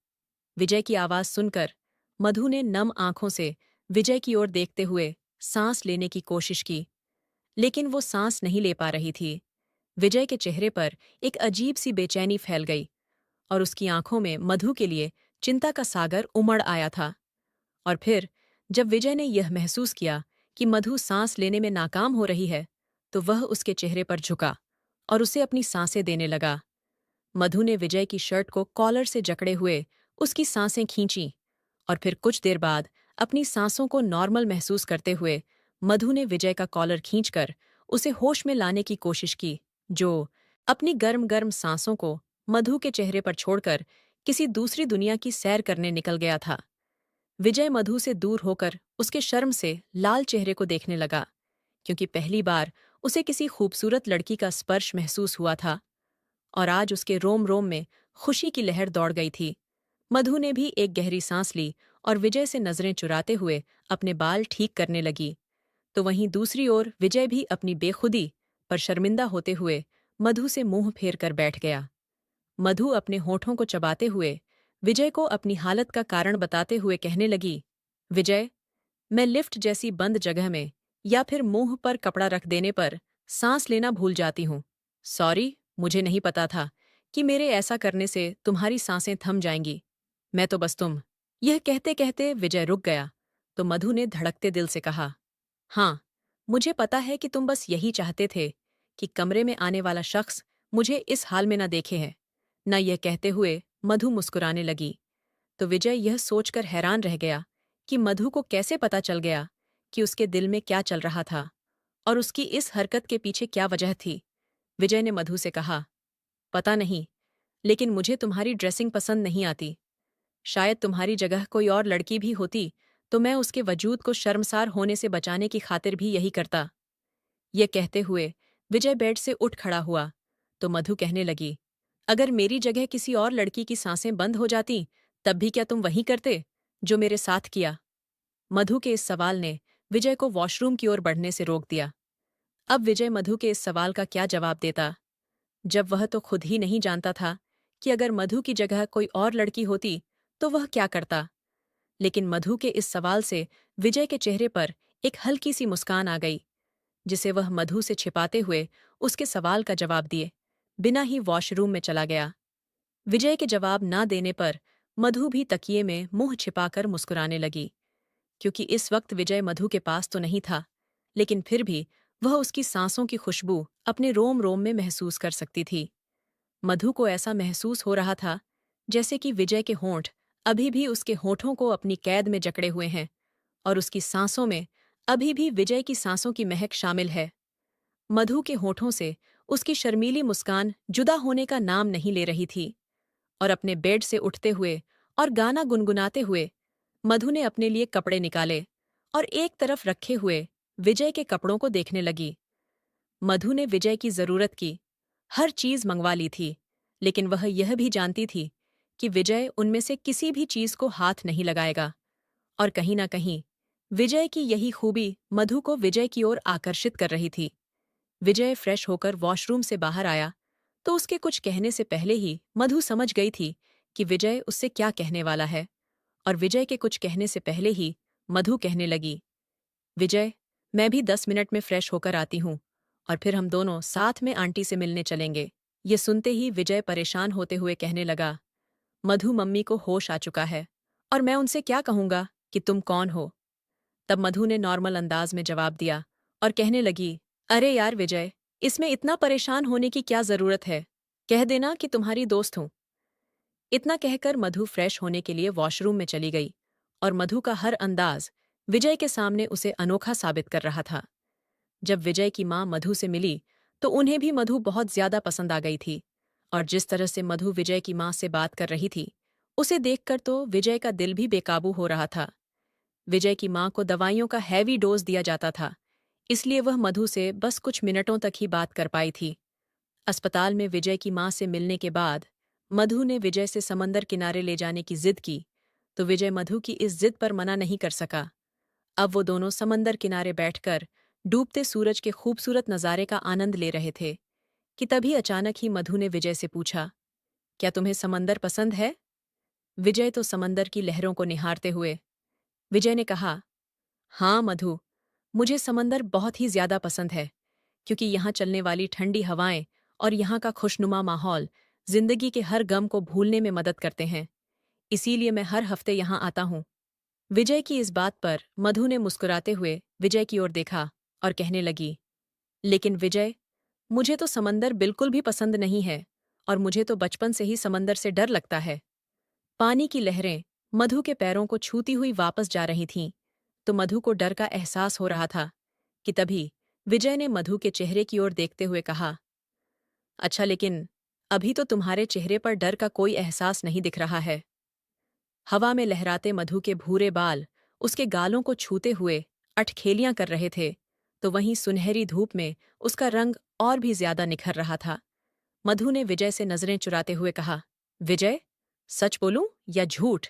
S1: विजय की आवाज सुनकर मधु ने नम आंखों से विजय की ओर देखते हुए सांस लेने की कोशिश की, लेकिन वो सांस नहीं ले पा रही थी। विजय के चेहरे पर एक अजीब सी बेचैनी फैल गई, और उसकी आंखों में मधु के लिए चिंता का सागर उमड़ आया था। और फिर जब विजय ने यह महसूस किया कि मधु सांस लेने में नाकाम हो रही है, तो वह उसके चेहरे पर झुका और उसे अपनी सांसें देने लगा। मधु ने विजय की शर्ट को कॉलर से जकड़े हुए उसकी सांसें खींची और फिर कुछ देर बाद अपनी सांसों को नॉर्मल महसूस करते हुए मधु ने विजय का कॉलर खींचकर उसे होश में लाने की कोशिश की, जो अपनी गर्म गर्म सांसों को मधु के चेहरे पर छोड़कर किसी दूसरी दुनिया की सैर करने निकल गया था। विजय मधु से दूर होकर उसके शर्म से लाल चेहरे को देखने लगा, क्योंकि पहली बार उसे किसी खूबसूरत लड़की का स्पर्श महसूस हुआ था और आज उसके रोम रोम में खुशी की लहर दौड़ गई थी। मधु ने भी एक गहरी सांस ली और विजय से नजरें चुराते हुए अपने बाल ठीक करने लगी। तो वहीं दूसरी ओर विजय भी अपनी बेखुदी पर शर्मिंदा होते हुए मधु से मुंह फेर कर बैठ गया। मधु अपने होठों को चबाते हुए विजय को अपनी हालत का कारण बताते हुए कहने लगी, विजय, मैं लिफ्ट जैसी बंद जगह में या फिर मुंह पर कपड़ा रख देने पर सांस लेना भूल जाती हूँ। सॉरी, मुझे नहीं पता था कि मेरे ऐसा करने से तुम्हारी सांसें थम जाएंगी। मैं तो बस तुम। यह कहते कहते विजय रुक गया, तो मधु ने धड़कते दिल से कहा, हाँ, मुझे पता है कि तुम बस यही चाहते थे कि कमरे में आने वाला शख्स मुझे इस हाल में न देखे है। न यह कहते हुए मधु मुस्कुराने लगी, तो विजय यह सोचकर हैरान रह गया कि मधु को कैसे पता चल गया कि उसके दिल में क्या चल रहा था और उसकी इस हरकत के पीछे क्या वजह थी। विजय ने मधु से कहा, पता नहीं, लेकिन मुझे तुम्हारी ड्रेसिंग पसंद नहीं आती। शायद तुम्हारी जगह कोई और लड़की भी होती तो मैं उसके वजूद को शर्मसार होने से बचाने की खातिर भी यही करता। यह कहते हुए विजय बेड से उठ खड़ा हुआ, तो मधु कहने लगी, अगर मेरी जगह किसी और लड़की की सांसें बंद हो जाती तब भी क्या तुम वही करते जो मेरे साथ किया? मधु के इस सवाल ने विजय को वॉशरूम की ओर बढ़ने से रोक दिया। अब विजय मधु के इस सवाल का क्या जवाब देता, जब वह तो खुद ही नहीं जानता था कि अगर मधु की जगह कोई और लड़की होती तो वह क्या करता। लेकिन मधु के इस सवाल से विजय के चेहरे पर एक हल्की सी मुस्कान आ गई, जिसे वह मधु से छिपाते हुए उसके सवाल का जवाब दिए बिना ही वॉशरूम में चला गया। विजय के जवाब ना देने पर मधु भी तकिए में मुंह छिपाकर मुस्कुराने लगी, क्योंकि इस वक्त विजय मधु के पास तो नहीं था, लेकिन फिर भी वह उसकी सांसों की खुशबू अपने रोम रोम में महसूस कर सकती थी। मधु को ऐसा महसूस हो रहा था जैसे कि विजय के होंठ अभी भी उसके होठों को अपनी कैद में जकड़े हुए हैं और उसकी सांसों में अभी भी विजय की सांसों की महक शामिल है। मधु के होठों से उसकी शर्मीली मुस्कान जुदा होने का नाम नहीं ले रही थी और अपने बेड से उठते हुए और गाना गुनगुनाते हुए मधु ने अपने लिए कपड़े निकाले और एक तरफ रखे हुए विजय के कपड़ों को देखने लगी। मधु ने विजय की जरूरत की हर चीज मंगवा ली थी, लेकिन वह यह भी जानती थी कि विजय उनमें से किसी भी चीज को हाथ नहीं लगाएगा और कहीं न कहीं विजय की यही खूबी मधु को विजय की ओर आकर्षित कर रही थी। विजय फ्रेश होकर वॉशरूम से बाहर आया तो उसके कुछ कहने से पहले ही मधु समझ गई थी कि विजय उससे क्या कहने वाला है, और विजय के कुछ कहने से पहले ही मधु कहने लगी, विजय, मैं भी 10 मिनट में फ्रेश होकर आती हूँ और फिर हम दोनों साथ में आंटी से मिलने चलेंगे। ये सुनते ही विजय परेशान होते हुए कहने लगा, मधु, मम्मी को होश आ चुका है और मैं उनसे क्या कहूँगा कि तुम कौन हो। तब मधु ने नॉर्मल अंदाज में जवाब दिया और कहने लगी, अरे यार विजय, इसमें इतना परेशान होने की क्या जरूरत है, कह देना कि तुम्हारी दोस्त हूं। इतना कहकर मधु फ्रेश होने के लिए वॉशरूम में चली गई और मधु का हर अंदाज विजय के सामने उसे अनोखा साबित कर रहा था। जब विजय की मां मधु से मिली तो उन्हें भी मधु बहुत ज्यादा पसंद आ गई थी और जिस तरह से मधु विजय की मां से बात कर रही थी उसे देखकर तो विजय का दिल भी बेकाबू हो रहा था। विजय की मां को दवाइयों का हैवी डोज दिया जाता था, इसलिए वह मधु से बस कुछ मिनटों तक ही बात कर पाई थी। अस्पताल में विजय की मां से मिलने के बाद मधु ने विजय से समंदर किनारे ले जाने की जिद की, तो विजय मधु की इस जिद पर मना नहीं कर सका। अब वो दोनों समंदर किनारे बैठकर डूबते सूरज के खूबसूरत नज़ारे का आनंद ले रहे थे कि तभी अचानक ही मधु ने विजय से पूछा, क्या तुम्हें समंदर पसंद है? विजय तो समंदर की लहरों को निहारते हुए विजय ने कहा, हाँ मधु, मुझे समंदर बहुत ही ज्यादा पसंद है, क्योंकि यहाँ चलने वाली ठंडी हवाएं और यहाँ का खुशनुमा माहौल जिंदगी के हर गम को भूलने में मदद करते हैं। इसीलिए मैं हर हफ्ते यहाँ आता हूँ। विजय की इस बात पर मधु ने मुस्कुराते हुए विजय की ओर देखा और कहने लगी, लेकिन विजय, मुझे तो समंदर बिल्कुल भी पसंद नहीं है और मुझे तो बचपन से ही समंदर से डर लगता है। पानी की लहरें मधु के पैरों को छूती हुई वापस जा रही थीं, तो मधु को डर का एहसास हो रहा था कि तभी विजय ने मधु के चेहरे की ओर देखते हुए कहा, अच्छा लेकिन अभी तो तुम्हारे चेहरे पर डर का कोई एहसास नहीं दिख रहा है। हवा में लहराते मधु के भूरे बाल उसके गालों को छूते हुए अठखेलियां कर रहे थे, तो वहीं सुनहरी धूप में उसका रंग और भी ज्यादा निखर रहा था। मधु ने विजय से नजरें चुराते हुए कहा, विजय, सच बोलूं या झूठ?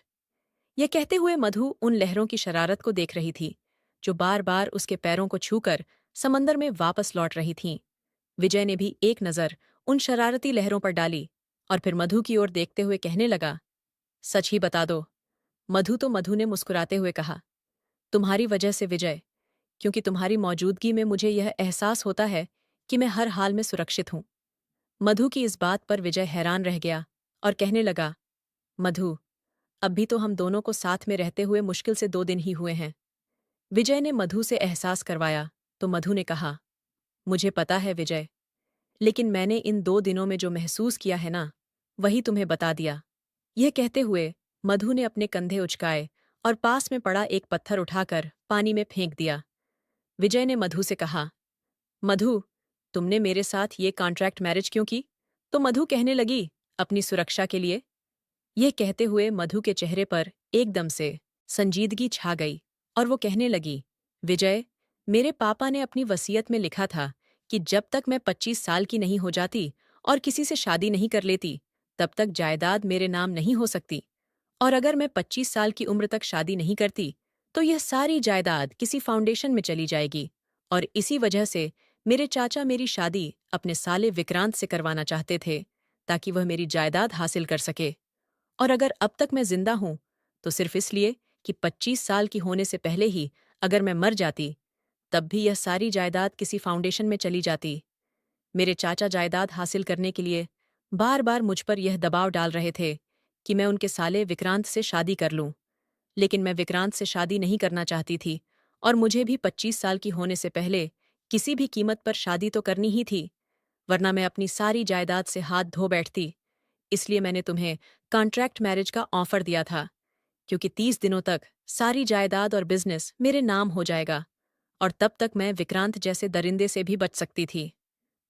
S1: यह कहते हुए मधु उन लहरों की शरारत को देख रही थी, जो बार बार उसके पैरों को छूकर समंदर में वापस लौट रही थीं। विजय ने भी एक नज़र उन शरारती लहरों पर डाली और फिर मधु की ओर देखते हुए कहने लगा, सच ही बता दो। मधु ने मुस्कुराते हुए कहा, तुम्हारी वजह से विजय, क्योंकि तुम्हारी मौजूदगी में मुझे यह एहसास होता है कि मैं हर हाल में सुरक्षित हूं। मधु की इस बात पर विजय हैरान रह गया और कहने लगा, मधु, अब भी तो हम दोनों को साथ में रहते हुए मुश्किल से 2 दिन ही हुए हैं। विजय ने मधु से एहसास करवाया, तो मधु ने कहा, मुझे पता है विजय, लेकिन मैंने इन 2 दिनों में जो महसूस किया है ना, वही तुम्हें बता दिया। यह कहते हुए मधु ने अपने कंधे उचकाए और पास में पड़ा एक पत्थर उठाकर पानी में फेंक दिया। विजय ने मधु से कहा, मधु, तुमने मेरे साथ ये कॉन्ट्रैक्ट मैरिज क्यों की? तो मधु कहने लगी, अपनी सुरक्षा के लिए। यह कहते हुए मधु के चेहरे पर एकदम से संजीदगी छा गई और वो कहने लगी, विजय, मेरे पापा ने अपनी वसीयत में लिखा था कि जब तक मैं 25 साल की नहीं हो जाती और किसी से शादी नहीं कर लेती, तब तक जायदाद मेरे नाम नहीं हो सकती। और अगर मैं 25 साल की उम्र तक शादी नहीं करती, तो यह सारी जायदाद किसी फाउंडेशन में चली जाएगी। और इसी वजह से मेरे चाचा मेरी शादी अपने साले विक्रांत से करवाना चाहते थे, ताकि वह मेरी जायदाद हासिल कर सके। और अगर अब तक मैं जिंदा हूं, तो सिर्फ इसलिए कि 25 साल की होने से पहले ही अगर मैं मर जाती, तब भी यह सारी जायदाद किसी फाउंडेशन में चली जाती। मेरे चाचा जायदाद हासिल करने के लिए बार बार मुझ पर यह दबाव डाल रहे थे कि मैं उनके साले विक्रांत से शादी कर लूं, लेकिन मैं विक्रांत से शादी नहीं करना चाहती थी और मुझे भी 25 साल की होने से पहले किसी भी कीमत पर शादी तो करनी ही थी, वरना मैं अपनी सारी जायदाद से हाथ धो बैठती। इसलिए मैंने तुम्हें कॉन्ट्रैक्ट मैरिज का ऑफर दिया था, क्योंकि 30 दिनों तक सारी जायदाद और बिजनेस मेरे नाम हो जाएगा और तब तक मैं विक्रांत जैसे दरिंदे से भी बच सकती थी।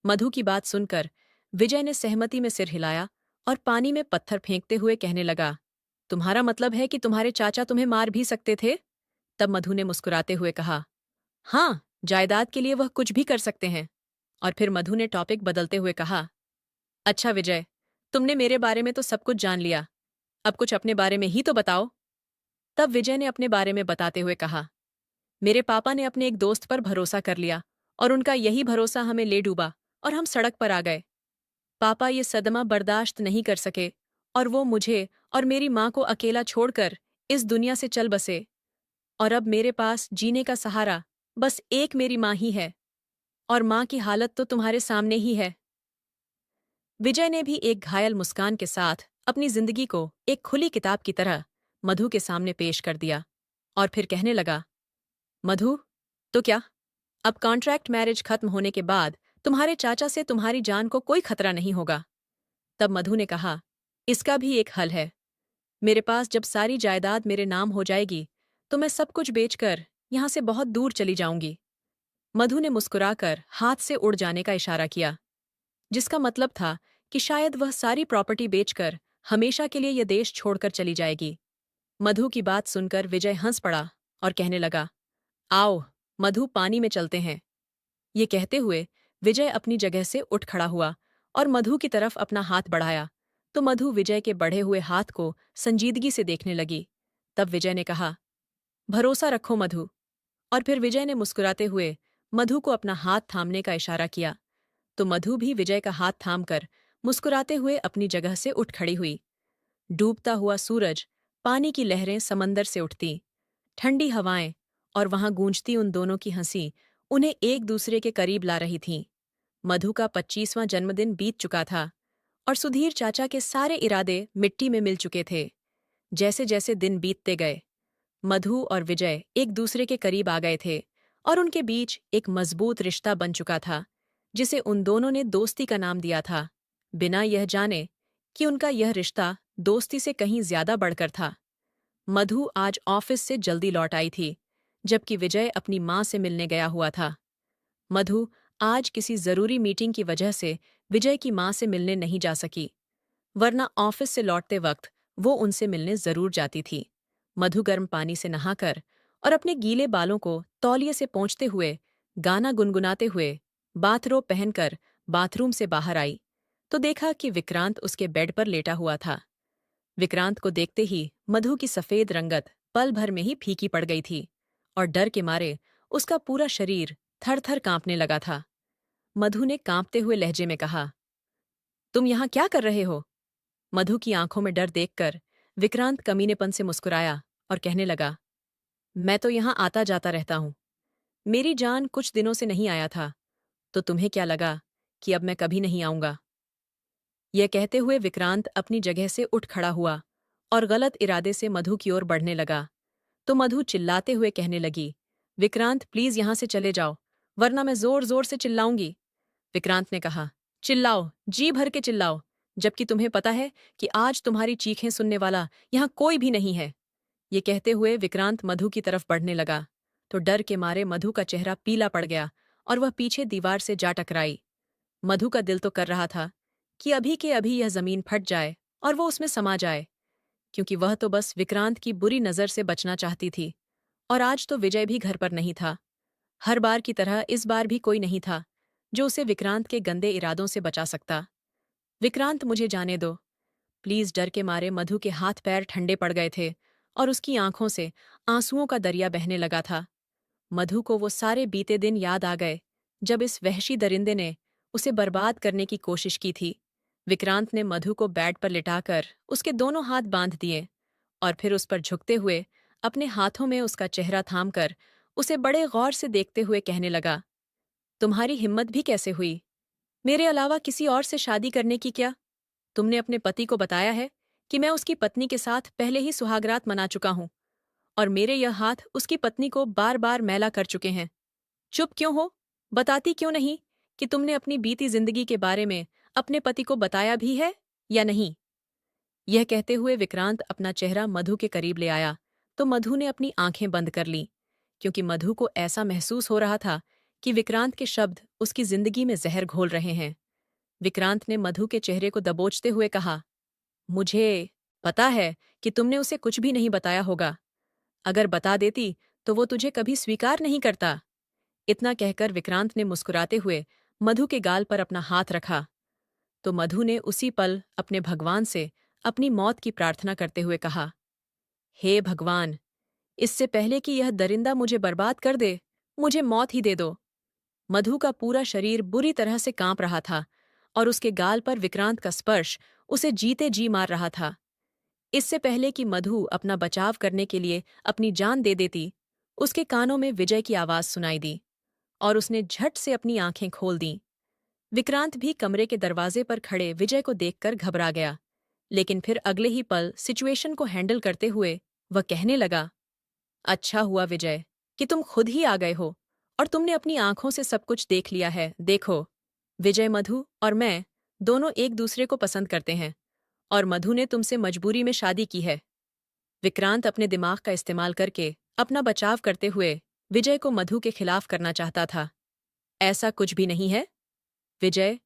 S1: मधु की बात सुनकर विजय ने सहमति में सिर हिलाया और पानी में पत्थर फेंकते हुए कहने लगा, तुम्हारा मतलब है कि तुम्हारे चाचा तुम्हें मार भी सकते थे? तब मधु ने मुस्कुराते हुए कहा, हाँ, जायदाद के लिए वह कुछ भी कर सकते हैं। और फिर मधु ने टॉपिक बदलते हुए कहा, अच्छा विजय, तुमने मेरे बारे में तो सब कुछ जान लिया, अब कुछ अपने बारे में ही तो बताओ। तब विजय ने अपने बारे में बताते हुए कहा, मेरे पापा ने अपने एक दोस्त पर भरोसा कर लिया और उनका यही भरोसा हमें ले डूबा और हम सड़क पर आ गए। पापा ये सदमा बर्दाश्त नहीं कर सके और वो मुझे और मेरी माँ को अकेला छोड़कर इस दुनिया से चल बसे। और अब मेरे पास जीने का सहारा बस एक मेरी माँ ही है, और माँ की हालत तो तुम्हारे सामने ही है। विजय ने भी एक घायल मुस्कान के साथ अपनी जिंदगी को एक खुली किताब की तरह मधु के सामने पेश कर दिया और फिर कहने लगा, मधु, तो क्या अब कॉन्ट्रैक्ट मैरिज खत्म होने के बाद तुम्हारे चाचा से तुम्हारी जान को कोई खतरा नहीं होगा? तब मधु ने कहा, इसका भी एक हल है। मेरे पास जब सारी जायदाद मेरे नाम हो जाएगी, तो मैं सब कुछ बेचकर यहां से बहुत दूर चली जाऊंगी। मधु ने मुस्कुराकर हाथ से उड़ जाने का इशारा किया, जिसका मतलब था कि शायद वह सारी प्रॉपर्टी बेचकर हमेशा के लिए यह देश छोड़कर चली जाएगी। मधु की बात सुनकर विजय हंस पड़ा और कहने लगा, आओ मधु, पानी में चलते हैं। ये कहते हुए विजय अपनी जगह से उठ खड़ा हुआ और मधु की तरफ अपना हाथ बढ़ाया, तो मधु विजय के बढ़े हुए हाथ को संजीदगी से देखने लगी। तब विजय ने कहा, भरोसा रखो मधु। और फिर विजय ने मुस्कुराते हुए मधु को अपना हाथ थामने का इशारा किया, तो मधु भी विजय का हाथ थामकर मुस्कुराते हुए अपनी जगह से उठ खड़ी हुई। डूबता हुआ सूरज, पानी की लहरें समंदर से उठती, ठंडी हवाएं और वहां गूंजती उन दोनों की हंसी उन्हें एक दूसरे के करीब ला रही थीं। मधु का 25वां जन्मदिन बीत चुका था और सुधीर चाचा के सारे इरादे मिट्टी में मिल चुके थे। जैसे जैसे दिन बीतते गए, मधु और विजय एक दूसरे के करीब आ गए थे और उनके बीच एक मजबूत रिश्ता बन चुका था, जिसे उन दोनों ने दोस्ती का नाम दिया था, बिना यह जाने कि उनका यह रिश्ता दोस्ती से कहीं ज्यादा बढ़कर था। मधु आज ऑफिस से जल्दी लौट आई थी, जबकि विजय अपनी माँ से मिलने गया हुआ था। मधु आज किसी जरूरी मीटिंग की वजह से विजय की माँ से मिलने नहीं जा सकी, वरना ऑफिस से लौटते वक्त वो उनसे मिलने जरूर जाती थी। मधु गर्म पानी से नहाकर और अपने गीले बालों को तौलिए से पोंछते हुए, गाना गुनगुनाते हुए, बाथरोब पहनकर बाथरूम से बाहर आई, तो देखा कि विक्रांत उसके बेड पर लेटा हुआ था। विक्रांत को देखते ही मधु की सफेद रंगत पल भर में ही फीकी पड़ गई थी और डर के मारे उसका पूरा शरीर थर थर कांपने लगा था। मधु ने कांपते हुए लहजे में कहा, तुम यहाँ क्या कर रहे हो? मधु की आंखों में डर देखकर विक्रांत कमीनेपन से मुस्कुराया और कहने लगा, मैं तो यहाँ आता जाता रहता हूँ। मेरी जान कुछ दिनों से नहीं आया था, तो तुम्हें क्या लगा कि अब मैं कभी नहीं आऊंगा? यह कहते हुए विक्रांत अपनी जगह से उठ खड़ा हुआ और गलत इरादे से मधु की ओर बढ़ने लगा, तो मधु चिल्लाते हुए कहने लगी, विक्रांत प्लीज यहां से चले जाओ, वरना मैं जोर जोर से चिल्लाऊंगी। विक्रांत ने कहा, चिल्लाओ, जी भर के चिल्लाओ, जबकि तुम्हें पता है कि आज तुम्हारी चीखें सुनने वाला यहाँ कोई भी नहीं है। ये कहते हुए विक्रांत मधु की तरफ बढ़ने लगा, तो डर के मारे मधु का चेहरा पीला पड़ गया और वह पीछे दीवार से जा टकराई। मधु का दिल तो कर रहा था कि अभी के अभी यह जमीन फट जाए और वो उसमें समा जाए, क्योंकि वह तो बस विक्रांत की बुरी नजर से बचना चाहती थी। और आज तो विजय भी घर पर नहीं था। हर बार की तरह इस बार भी कोई नहीं था जो उसे विक्रांत के गंदे इरादों से बचा सकता। विक्रांत मुझे जाने दो, प्लीज। डर के मारे मधु के हाथ पैर ठंडे पड़ गए थे और उसकी आंखों से आंसुओं का दरिया बहने लगा था। मधु को वो सारे बीते दिन याद आ गए जब इस वहशी दरिंदे ने उसे बर्बाद करने की कोशिश की थी। विक्रांत ने मधु को बेड पर लिटाकर उसके दोनों हाथ बांध दिए और फिर उस पर झुकते हुए अपने हाथों में उसका चेहरा थामकर उसे बड़े गौर से देखते हुए कहने लगा, तुम्हारी हिम्मत भी कैसे हुई मेरे अलावा किसी और से शादी करने की? क्या तुमने अपने पति को बताया है कि मैं उसकी पत्नी के साथ पहले ही सुहागरात मना चुका हूं और मेरे यह हाथ उसकी पत्नी को बार बार मैला कर चुके हैं? चुप क्यों हो? बताती क्यों नहीं कि तुमने अपनी बीती जिंदगी के बारे में अपने पति को बताया भी है या नहीं? यह कहते हुए विक्रांत अपना चेहरा मधु के करीब ले आया, तो मधु ने अपनी आंखें बंद कर लीं, क्योंकि मधु को ऐसा महसूस हो रहा था कि विक्रांत के शब्द उसकी जिंदगी में जहर घोल रहे हैं। विक्रांत ने मधु के चेहरे को दबोचते हुए कहा, मुझे पता है कि तुमने उसे कुछ भी नहीं बताया होगा। अगर बता देती तो वो तुझे कभी स्वीकार नहीं करता। इतना कहकर विक्रांत ने मुस्कुराते हुए मधु के गाल पर अपना हाथ रखा, तो मधु ने उसी पल अपने भगवान से अपनी मौत की प्रार्थना करते हुए कहा, हे भगवान, इससे पहले कि यह दरिंदा मुझे बर्बाद कर दे, मुझे मौत ही दे दो। मधु का पूरा शरीर बुरी तरह से कांप रहा था और उसके गाल पर विक्रांत का स्पर्श उसे जीते जी मार रहा था। इससे पहले कि मधु अपना बचाव करने के लिए अपनी जान दे देती, उसके कानों में विजय की आवाज सुनाई दी और उसने झट से अपनी आंखें खोल दीं। विक्रांत भी कमरे के दरवाजे पर खड़े विजय को देखकर घबरा गया, लेकिन फिर अगले ही पल सिचुएशन को हैंडल करते हुए वह कहने लगा, अच्छा हुआ विजय कि तुम खुद ही आ गए हो और तुमने अपनी आंखों से सब कुछ देख लिया है। देखो, विजय, मधु और मैं दोनों एक दूसरे को पसंद करते हैं और मधु ने तुमसे मजबूरी में शादी की है। विक्रांत अपने दिमाग का इस्तेमाल करके अपना बचाव करते हुए विजय को मधु के खिलाफ करना चाहता था। ऐसा कुछ भी नहीं है विजय,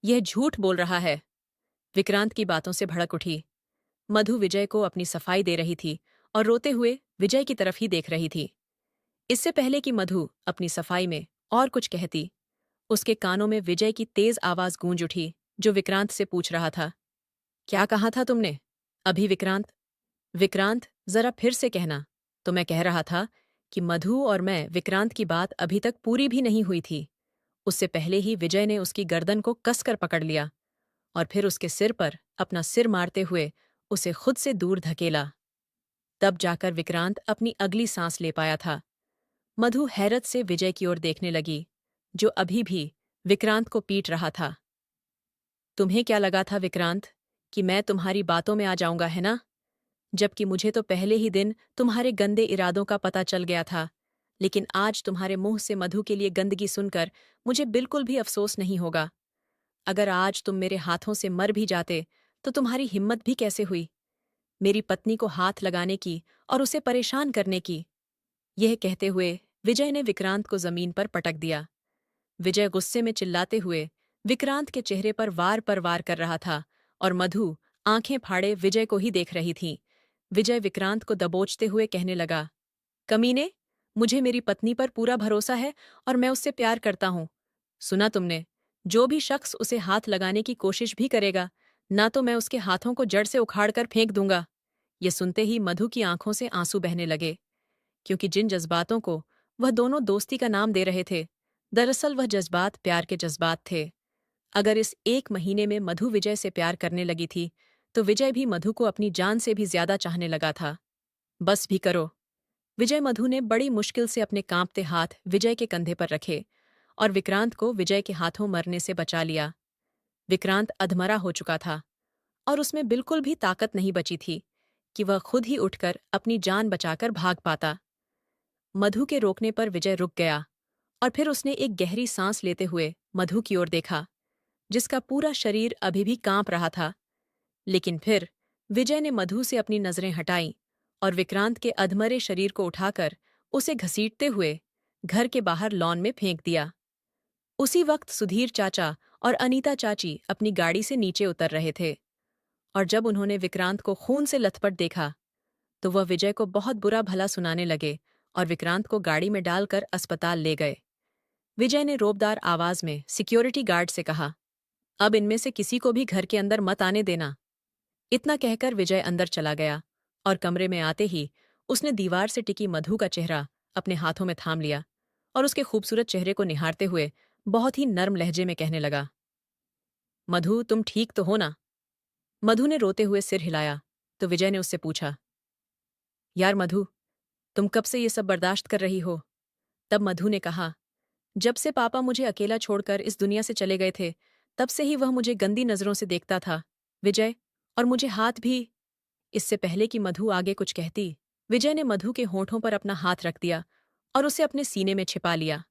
S1: यह झूठ बोल रहा है। विक्रांत की बातों से भड़क उठी। मधु विजय को अपनी सफाई दे रही थी और रोते हुए विजय की तरफ ही देख रही थी। इससे पहले कि मधु अपनी सफाई में और कुछ कहती, उसके कानों में विजय की तेज आवाज गूंज उठी, जो विक्रांत से पूछ रहा था, क्या कहा था तुमने अभी? विक्रांत, विक्रांत, जरा फिर से कहना। तो मैं कह रहा था कि मधु और मैं, विक्रांत की बात अभी तक पूरी भी नहीं हुई थी। उससे पहले ही विजय ने उसकी गर्दन को कसकर पकड़ लिया और फिर उसके सिर पर अपना सिर मारते हुए उसे खुद से दूर धकेला। तब जाकर विक्रांत अपनी अगली सांस ले पाया था। मधु हैरत से विजय की ओर देखने लगी, जो अभी भी विक्रांत को पीट रहा था। तुम्हें क्या लगा था विक्रांत कि मैं तुम्हारी बातों में आ जाऊंगा, है ना? जबकि मुझे तो पहले ही दिन तुम्हारे गंदे इरादों का पता चल गया था। लेकिन आज तुम्हारे मुंह से मधु के लिए गंदगी सुनकर मुझे बिल्कुल भी अफसोस नहीं होगा। अगर आज तुम मेरे हाथों से मर भी जाते तो तुम्हारी हिम्मत भी कैसे हुई मेरी पत्नी को हाथ लगाने की और उसे परेशान करने की। यह कहते हुए विजय ने विक्रांत को जमीन पर पटक दिया। विजय गुस्से में चिल्लाते हुए विक्रांत के चेहरे पर वार कर रहा था और मधु आंखें फाड़े विजय को ही देख रही थी। विजय विक्रांत को दबोचते हुए कहने लगा, कमीने, मुझे मेरी पत्नी पर पूरा भरोसा है और मैं उससे प्यार करता हूं। सुना तुमने? जो भी शख्स उसे हाथ लगाने की कोशिश भी करेगा, ना तो मैं उसके हाथों को जड़ से उखाड़कर फेंक दूंगा। ये सुनते ही मधु की आंखों से आंसू बहने लगे, क्योंकि जिन जज्बातों को वह दोनों दोस्ती का नाम दे रहे थे, दरअसल वह जज्बात प्यार के जज्बात थे। अगर इस 1 महीने में मधु विजय से प्यार करने लगी थी, तो विजय भी मधु को अपनी जान से भी ज्यादा चाहने लगा था। बस भी करो। विजय मधु ने बड़ी मुश्किल से अपने कांपते हाथ विजय के कंधे पर रखे और विक्रांत को विजय के हाथों मरने से बचा लिया। विक्रांत अधमरा हो चुका था और उसमें बिल्कुल भी ताकत नहीं बची थी कि वह खुद ही उठकर अपनी जान बचाकर भाग पाता। मधु के रोकने पर विजय रुक गया और फिर उसने एक गहरी सांस लेते हुए मधु की ओर देखा, जिसका पूरा शरीर अभी भी कांप रहा था। लेकिन फिर विजय ने मधु से अपनी नजरें हटाईं और विक्रांत के अधमरे शरीर को उठाकर उसे घसीटते हुए घर के बाहर लॉन में फेंक दिया। उसी वक्त सुधीर चाचा और अनीता चाची अपनी गाड़ी से नीचे उतर रहे थे और जब उन्होंने विक्रांत को खून से लथपथ देखा तो वह विजय को बहुत बुरा भला सुनाने लगे और विक्रांत को गाड़ी में डालकर अस्पताल ले गए। विजय ने रोबदार आवाज में सिक्योरिटी गार्ड से कहा, अब इनमें से किसी को भी घर के अंदर मत आने देना। इतना कहकर विजय अंदर चला गया और कमरे में आते ही उसने दीवार से टिकी मधु का चेहरा अपने हाथों में थाम लिया और उसके खूबसूरत चेहरे को निहारते हुए बहुत ही नर्म लहजे में कहने लगा, मधु, तुम ठीक तो हो ना? मधु ने रोते हुए सिर हिलाया तो विजय ने उससे पूछा, यार मधु, तुम कब से ये सब बर्दाश्त कर रही हो? तब मधु ने कहा, जब से पापा मुझे अकेला छोड़कर इस दुनिया से चले गए थे, तब से ही वह मुझे गंदी नजरों से देखता था, विजय, और मुझे हाथ भी। इससे पहले कि मधु आगे कुछ कहती, विजय ने मधु के होठों पर अपना हाथ रख दिया और उसे अपने सीने में छिपा लिया।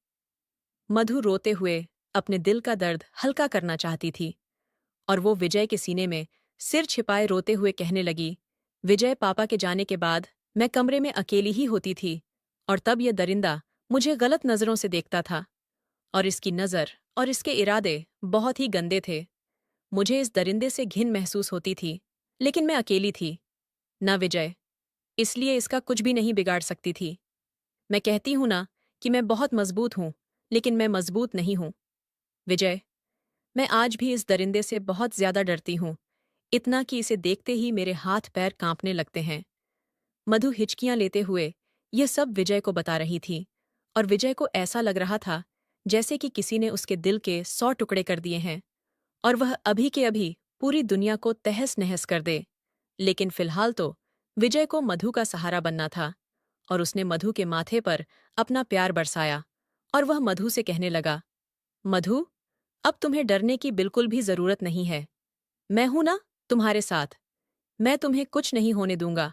S1: मधु रोते हुए अपने दिल का दर्द हल्का करना चाहती थी और वो विजय के सीने में सिर छिपाए रोते हुए कहने लगी, विजय, पापा के जाने के बाद मैं कमरे में अकेली ही होती थी और तब यह दरिंदा मुझे गलत नजरों से देखता था और इसकी नज़र और इसके इरादे बहुत ही गंदे थे। मुझे इस दरिंदे से घिन महसूस होती थी, लेकिन मैं अकेली थी ना विजय, इसलिए इसका कुछ भी नहीं बिगाड़ सकती थी। मैं कहती हूं ना कि मैं बहुत मजबूत हूं, लेकिन मैं मजबूत नहीं हूं। विजय, मैं आज भी इस दरिंदे से बहुत ज्यादा डरती हूं, इतना कि इसे देखते ही मेरे हाथ पैर कांपने लगते हैं। मधु हिचकियां लेते हुए यह सब विजय को बता रही थी और विजय को ऐसा लग रहा था जैसे कि किसी ने उसके दिल के 100 टुकड़े कर दिए हैं और वह अभी के अभी पूरी दुनिया को तहस नहस कर दे। लेकिन फिलहाल तो विजय को मधु का सहारा बनना था और उसने मधु के माथे पर अपना प्यार बरसाया और वह मधु से कहने लगा, मधु, अब तुम्हें डरने की बिल्कुल भी जरूरत नहीं है। मैं हूं ना तुम्हारे साथ। मैं तुम्हें कुछ नहीं होने दूंगा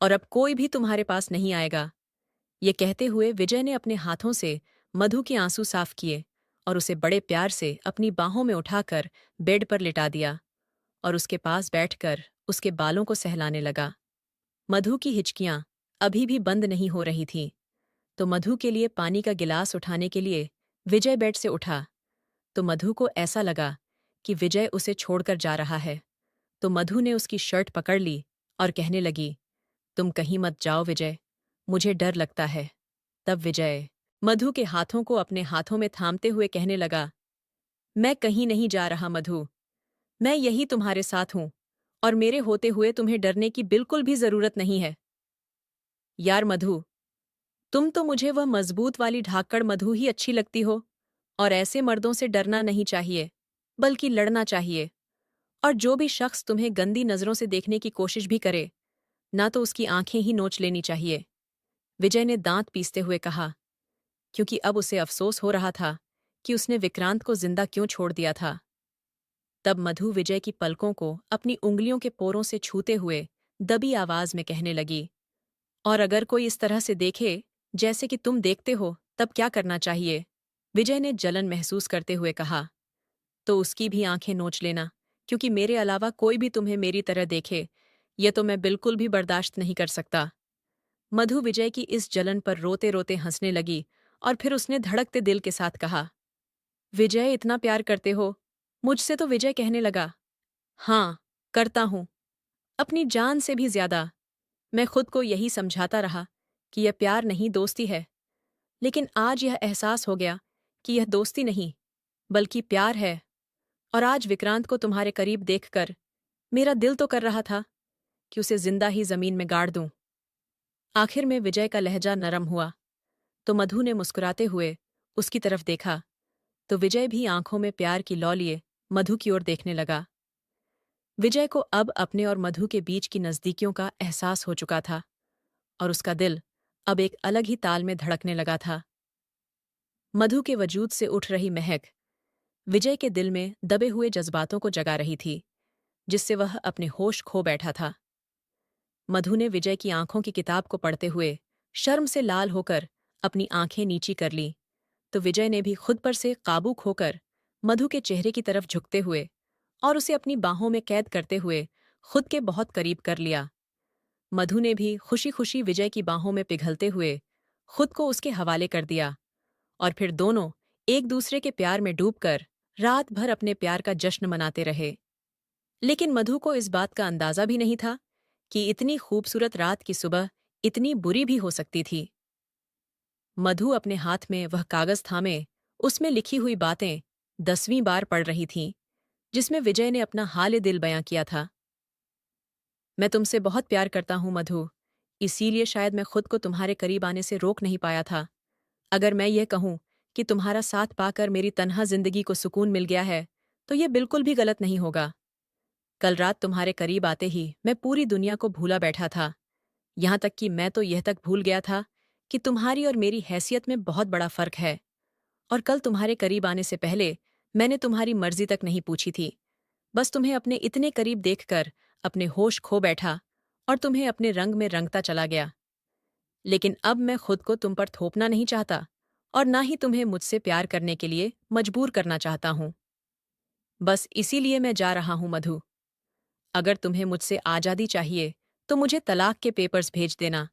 S1: और अब कोई भी तुम्हारे पास नहीं आएगा। ये कहते हुए विजय ने अपने हाथों से मधु के आंसू साफ किए और उसे बड़े प्यार से अपनी बाहों में उठाकर बेड पर लिटा दिया और उसके पास बैठकर उसके बालों को सहलाने लगा। मधु की हिचकियां अभी भी बंद नहीं हो रही थीं, तो मधु के लिए पानी का गिलास उठाने के लिए विजय बेड से उठा तो मधु को ऐसा लगा कि विजय उसे छोड़कर जा रहा है, तो मधु ने उसकी शर्ट पकड़ ली और कहने लगी, तुम कहीं मत जाओ विजय, मुझे डर लगता है। तब विजय मधु के हाथों को अपने हाथों में थामते हुए कहने लगा, मैं कहीं नहीं जा रहा मधु, मैं यही तुम्हारे साथ हूं और मेरे होते हुए तुम्हें डरने की बिल्कुल भी जरूरत नहीं है। यार मधु, तुम तो मुझे वह मजबूत वाली ढाकड़ मधु ही अच्छी लगती हो और ऐसे मर्दों से डरना नहीं चाहिए, बल्कि लड़ना चाहिए। और जो भी शख्स तुम्हें गंदी नजरों से देखने की कोशिश भी करे, ना तो उसकी आंखें ही नोच लेनी चाहिए। विजय ने दांत पीसते हुए कहा, क्योंकि अब उसे अफसोस हो रहा था कि उसने विक्रांत को जिंदा क्यों छोड़ दिया था। तब मधु विजय की पलकों को अपनी उंगलियों के पोरों से छूते हुए दबी आवाज में कहने लगी, और अगर कोई इस तरह से देखे जैसे कि तुम देखते हो, तब क्या करना चाहिए? विजय ने जलन महसूस करते हुए कहा, तो उसकी भी आंखें नोच लेना, क्योंकि मेरे अलावा कोई भी तुम्हें मेरी तरह देखे, यह तो मैं बिल्कुल भी बर्दाश्त नहीं कर सकता। मधु विजय की इस जलन पर रोते रोते हंसने लगी और फिर उसने धड़कते दिल के साथ कहा, विजय इतना प्यार करते हो मुझसे? तो विजय कहने लगा, हाँ, करता हूं, अपनी जान से भी ज्यादा। मैं खुद को यही समझाता रहा कि यह प्यार नहीं, दोस्ती है। लेकिन आज यह एहसास हो गया कि यह दोस्ती नहीं, बल्कि प्यार है। और आज विक्रांत को तुम्हारे करीब देखकर मेरा दिल तो कर रहा था कि उसे जिंदा ही जमीन में गाड़ दूं। आखिर में विजय का लहजा नरम हुआ तो मधु ने मुस्कुराते हुए उसकी तरफ देखा, तो विजय भी आंखों में प्यार की लौ लिए मधु की ओर देखने लगा। विजय को अब अपने और मधु के बीच की नज़दीकियों का एहसास हो चुका था और उसका दिल अब एक अलग ही ताल में धड़कने लगा था। मधु के वजूद से उठ रही महक विजय के दिल में दबे हुए जज्बातों को जगा रही थी, जिससे वह अपने होश खो बैठा था। मधु ने विजय की आंखों की किताब को पढ़ते हुए शर्म से लाल होकर अपनी आंखें नीची कर ली, तो विजय ने भी खुद पर से काबू खोकर मधु के चेहरे की तरफ झुकते हुए और उसे अपनी बाहों में कैद करते हुए खुद के बहुत करीब कर लिया। मधु ने भी खुशी खुशी विजय की बाहों में पिघलते हुए खुद को उसके हवाले कर दिया और फिर दोनों एक दूसरे के प्यार में डूबकर रात भर अपने प्यार का जश्न मनाते रहे। लेकिन मधु को इस बात का अंदाजा भी नहीं था कि इतनी खूबसूरत रात की सुबह इतनी बुरी भी हो सकती थी। मधु अपने हाथ में वह कागज थामे उसमें लिखी हुई बातें 10वीं बार पढ़ रही थी, जिसमें विजय ने अपना हाल दिल बयां किया था। मैं तुमसे बहुत प्यार करता हूं मधु, इसीलिए शायद मैं खुद को तुम्हारे करीब आने से रोक नहीं पाया था। अगर मैं ये कहूं कि तुम्हारा साथ पाकर मेरी तन्हा जिंदगी को सुकून मिल गया है, तो ये बिल्कुल भी गलत नहीं होगा। कल रात तुम्हारे करीब आते ही मैं पूरी दुनिया को भूला बैठा था, यहां तक कि मैं तो यह तक भूल गया था कि तुम्हारी और मेरी हैसियत में बहुत बड़ा फर्क है। और कल तुम्हारे करीब आने से पहले मैंने तुम्हारी मर्जी तक नहीं पूछी थी, बस तुम्हें अपने इतने करीब देखकर अपने होश खो बैठा और तुम्हें अपने रंग में रंगता चला गया। लेकिन अब मैं खुद को तुम पर थोपना नहीं चाहता और ना ही तुम्हें मुझसे प्यार करने के लिए मजबूर करना चाहता हूं। बस इसीलिए मैं जा रहा हूं मधु। अगर तुम्हें मुझसे आज़ादी चाहिए तो मुझे तलाक के पेपर्स भेज देना।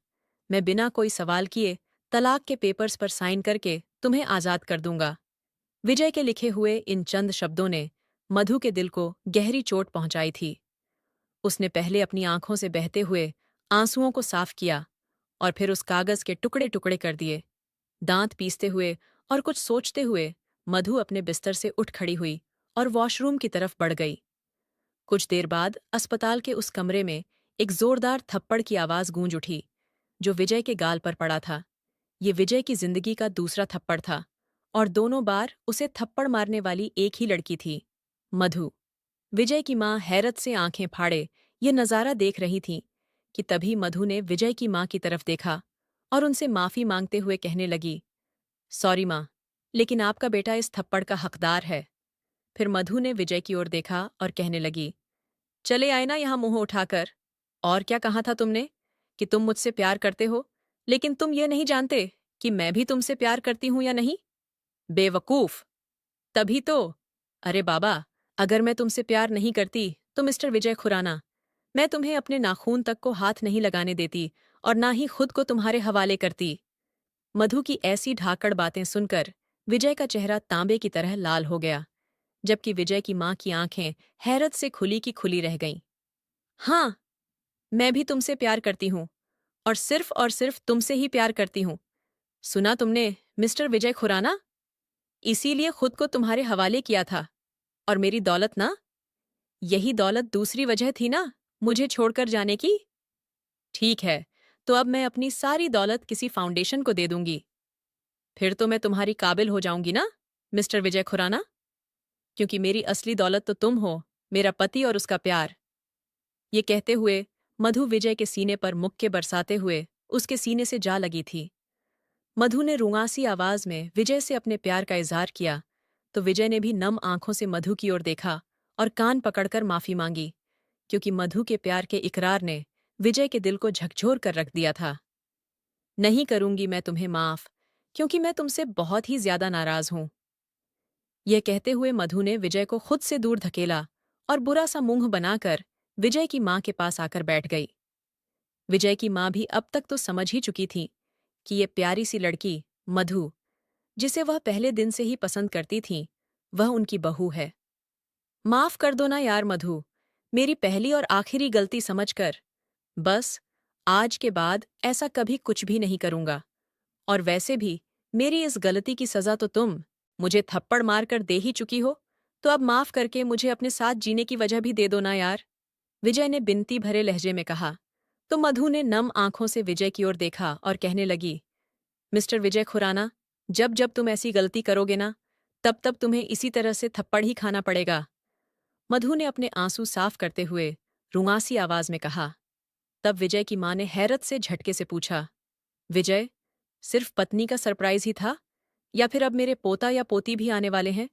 S1: मैं बिना कोई सवाल किए तलाक के पेपर्स पर साइन करके तुम्हें आज़ाद कर दूंगा। विजय के लिखे हुए इन चंद शब्दों ने मधु के दिल को गहरी चोट पहुंचाई थी। उसने पहले अपनी आंखों से बहते हुए आंसुओं को साफ किया और फिर उस कागज के टुकड़े टुकड़े कर दिए। दांत पीसते हुए और कुछ सोचते हुए मधु अपने बिस्तर से उठ खड़ी हुई और वॉशरूम की तरफ बढ़ गई। कुछ देर बाद अस्पताल के उस कमरे में एक जोरदार थप्पड़ की आवाज गूंज उठी, जो विजय के गाल पर पड़ा था। ये विजय की जिंदगी का दूसरा थप्पड़ था और दोनों बार उसे थप्पड़ मारने वाली एक ही लड़की थी, मधु। विजय की मां हैरत से आंखें फाड़े ये नज़ारा देख रही थी कि तभी मधु ने विजय की मां की तरफ देखा और उनसे माफी मांगते हुए कहने लगी, सॉरी मां, लेकिन आपका बेटा इस थप्पड़ का हकदार है। फिर मधु ने विजय की ओर देखा और कहने लगी, चले आए ना यहां मुंह उठाकर। और क्या कहा था तुमने कि तुम मुझसे प्यार करते हो, लेकिन तुम ये नहीं जानते कि मैं भी तुमसे प्यार करती हूं या नहीं? बेवकूफ। तभी तो। अरे बाबा, अगर मैं तुमसे प्यार नहीं करती तो मिस्टर विजय खुराना, मैं तुम्हें अपने नाखून तक को हाथ नहीं लगाने देती और ना ही खुद को तुम्हारे हवाले करती। मधु की ऐसी ढाकड़ बातें सुनकर विजय का चेहरा तांबे की तरह लाल हो गया, जबकि विजय की मां की आंखें हैरत से खुली की खुली रह गईं। हाँ, मैं भी तुमसे प्यार करती हूँ और सिर्फ तुमसे ही प्यार करती हूँ। सुना तुमने मिस्टर विजय खुराना? इसीलिए खुद को तुम्हारे हवाले किया था। और मेरी दौलत ना, यही दौलत दूसरी वजह थी ना मुझे छोड़कर जाने की। ठीक है, तो अब मैं अपनी सारी दौलत किसी फाउंडेशन को दे दूंगी। फिर तो मैं तुम्हारी काबिल हो जाऊंगी ना मिस्टर विजय खुराना, क्योंकि मेरी असली दौलत तो तुम हो, मेरा पति और उसका प्यार। ये कहते हुए मधु विजय के सीने पर मुक्के बरसाते हुए उसके सीने से जा लगी थी। मधु ने रुआंसी आवाज में विजय से अपने प्यार का इजहार किया, तो विजय ने भी नम आंखों से मधु की ओर देखा और कान पकड़कर माफी मांगी, क्योंकि मधु के प्यार के इकरार ने विजय के दिल को झकझोर कर रख दिया था। नहीं करूंगी मैं तुम्हें माफ, क्योंकि मैं तुमसे बहुत ही ज्यादा नाराज हूं। यह कहते हुए मधु ने विजय को खुद से दूर धकेला और बुरा सा मुंह बनाकर विजय की मां के पास आकर बैठ गई। विजय की मां भी अब तक तो समझ ही चुकी थी कि ये प्यारी सी लड़की, मधु, जिसे वह पहले दिन से ही पसंद करती थी, वह उनकी बहू है। माफ कर दो ना यार मधु, मेरी पहली और आखिरी गलती समझकर। बस, आज के बाद ऐसा कभी कुछ भी नहीं करूंगा। और वैसे भी मेरी इस गलती की सजा तो तुम मुझे थप्पड़ मारकर दे ही चुकी हो, तो अब माफ करके मुझे अपने साथ जीने की वजह भी दे दो ना यार। विजय ने बिनती भरे लहजे में कहा। तो मधु ने नम आंखों से विजय की ओर देखा और कहने लगी, मिस्टर विजय खुराना, जब जब तुम ऐसी गलती करोगे ना, तब तब तुम्हें इसी तरह से थप्पड़ ही खाना पड़ेगा। मधु ने अपने आंसू साफ करते हुए रुंगासी आवाज में कहा। तब विजय की मां ने हैरत से झटके से पूछा, विजय, सिर्फ पत्नी का सरप्राइज ही था, या फिर अब मेरे पोता या पोती भी आने वाले हैं?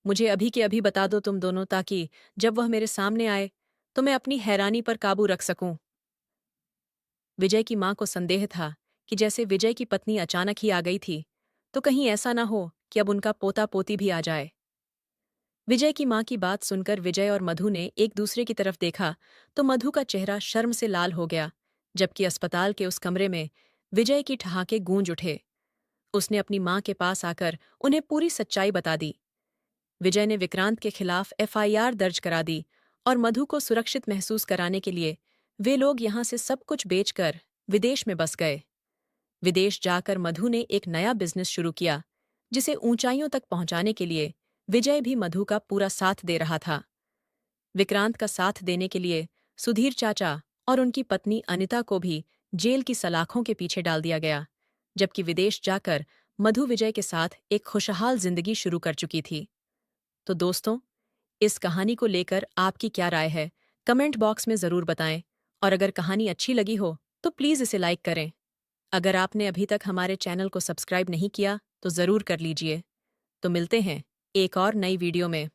S1: मुझे अभी के अभी बता दो तुम दोनों, ताकि जब वह मेरे सामने आए तो मैं अपनी हैरानी पर काबू रख सकूं। विजय की मां को संदेह था कि जैसे विजय की पत्नी अचानक ही आ गई थी, तो कहीं ऐसा ना हो कि अब उनका पोता पोती भी आ जाए। विजय की मां की बात सुनकर विजय और मधु ने एक दूसरे की तरफ देखा तो मधु का चेहरा शर्म से लाल हो गया, जबकि अस्पताल के उस कमरे में विजय की ठहाके गूंज उठे। उसने अपनी मां के पास आकर उन्हें पूरी सच्चाई बता दी। विजय ने विक्रांत के खिलाफ एफआईआर दर्ज करा दी और मधु को सुरक्षित महसूस कराने के लिए वे लोग यहां से सब कुछ बेचकर विदेश में बस गए। विदेश जाकर मधु ने एक नया बिजनेस शुरू किया, जिसे ऊंचाइयों तक पहुंचाने के लिए विजय भी मधु का पूरा साथ दे रहा था। विक्रांत का साथ देने के लिए सुधीर चाचा और उनकी पत्नी अनिता को भी जेल की सलाखों के पीछे डाल दिया गया, जबकि विदेश जाकर मधु विजय के साथ एक खुशहाल जिंदगी शुरू कर चुकी थी। तो दोस्तों, इस कहानी को लेकर आपकी क्या राय है, कमेंट बॉक्स में ज़रूर बताएं। और अगर कहानी अच्छी लगी हो तो प्लीज़ इसे लाइक करें। अगर आपने अभी तक हमारे चैनल को सब्सक्राइब नहीं किया तो ज़रूर कर लीजिए। तो मिलते हैं एक और नई वीडियो में।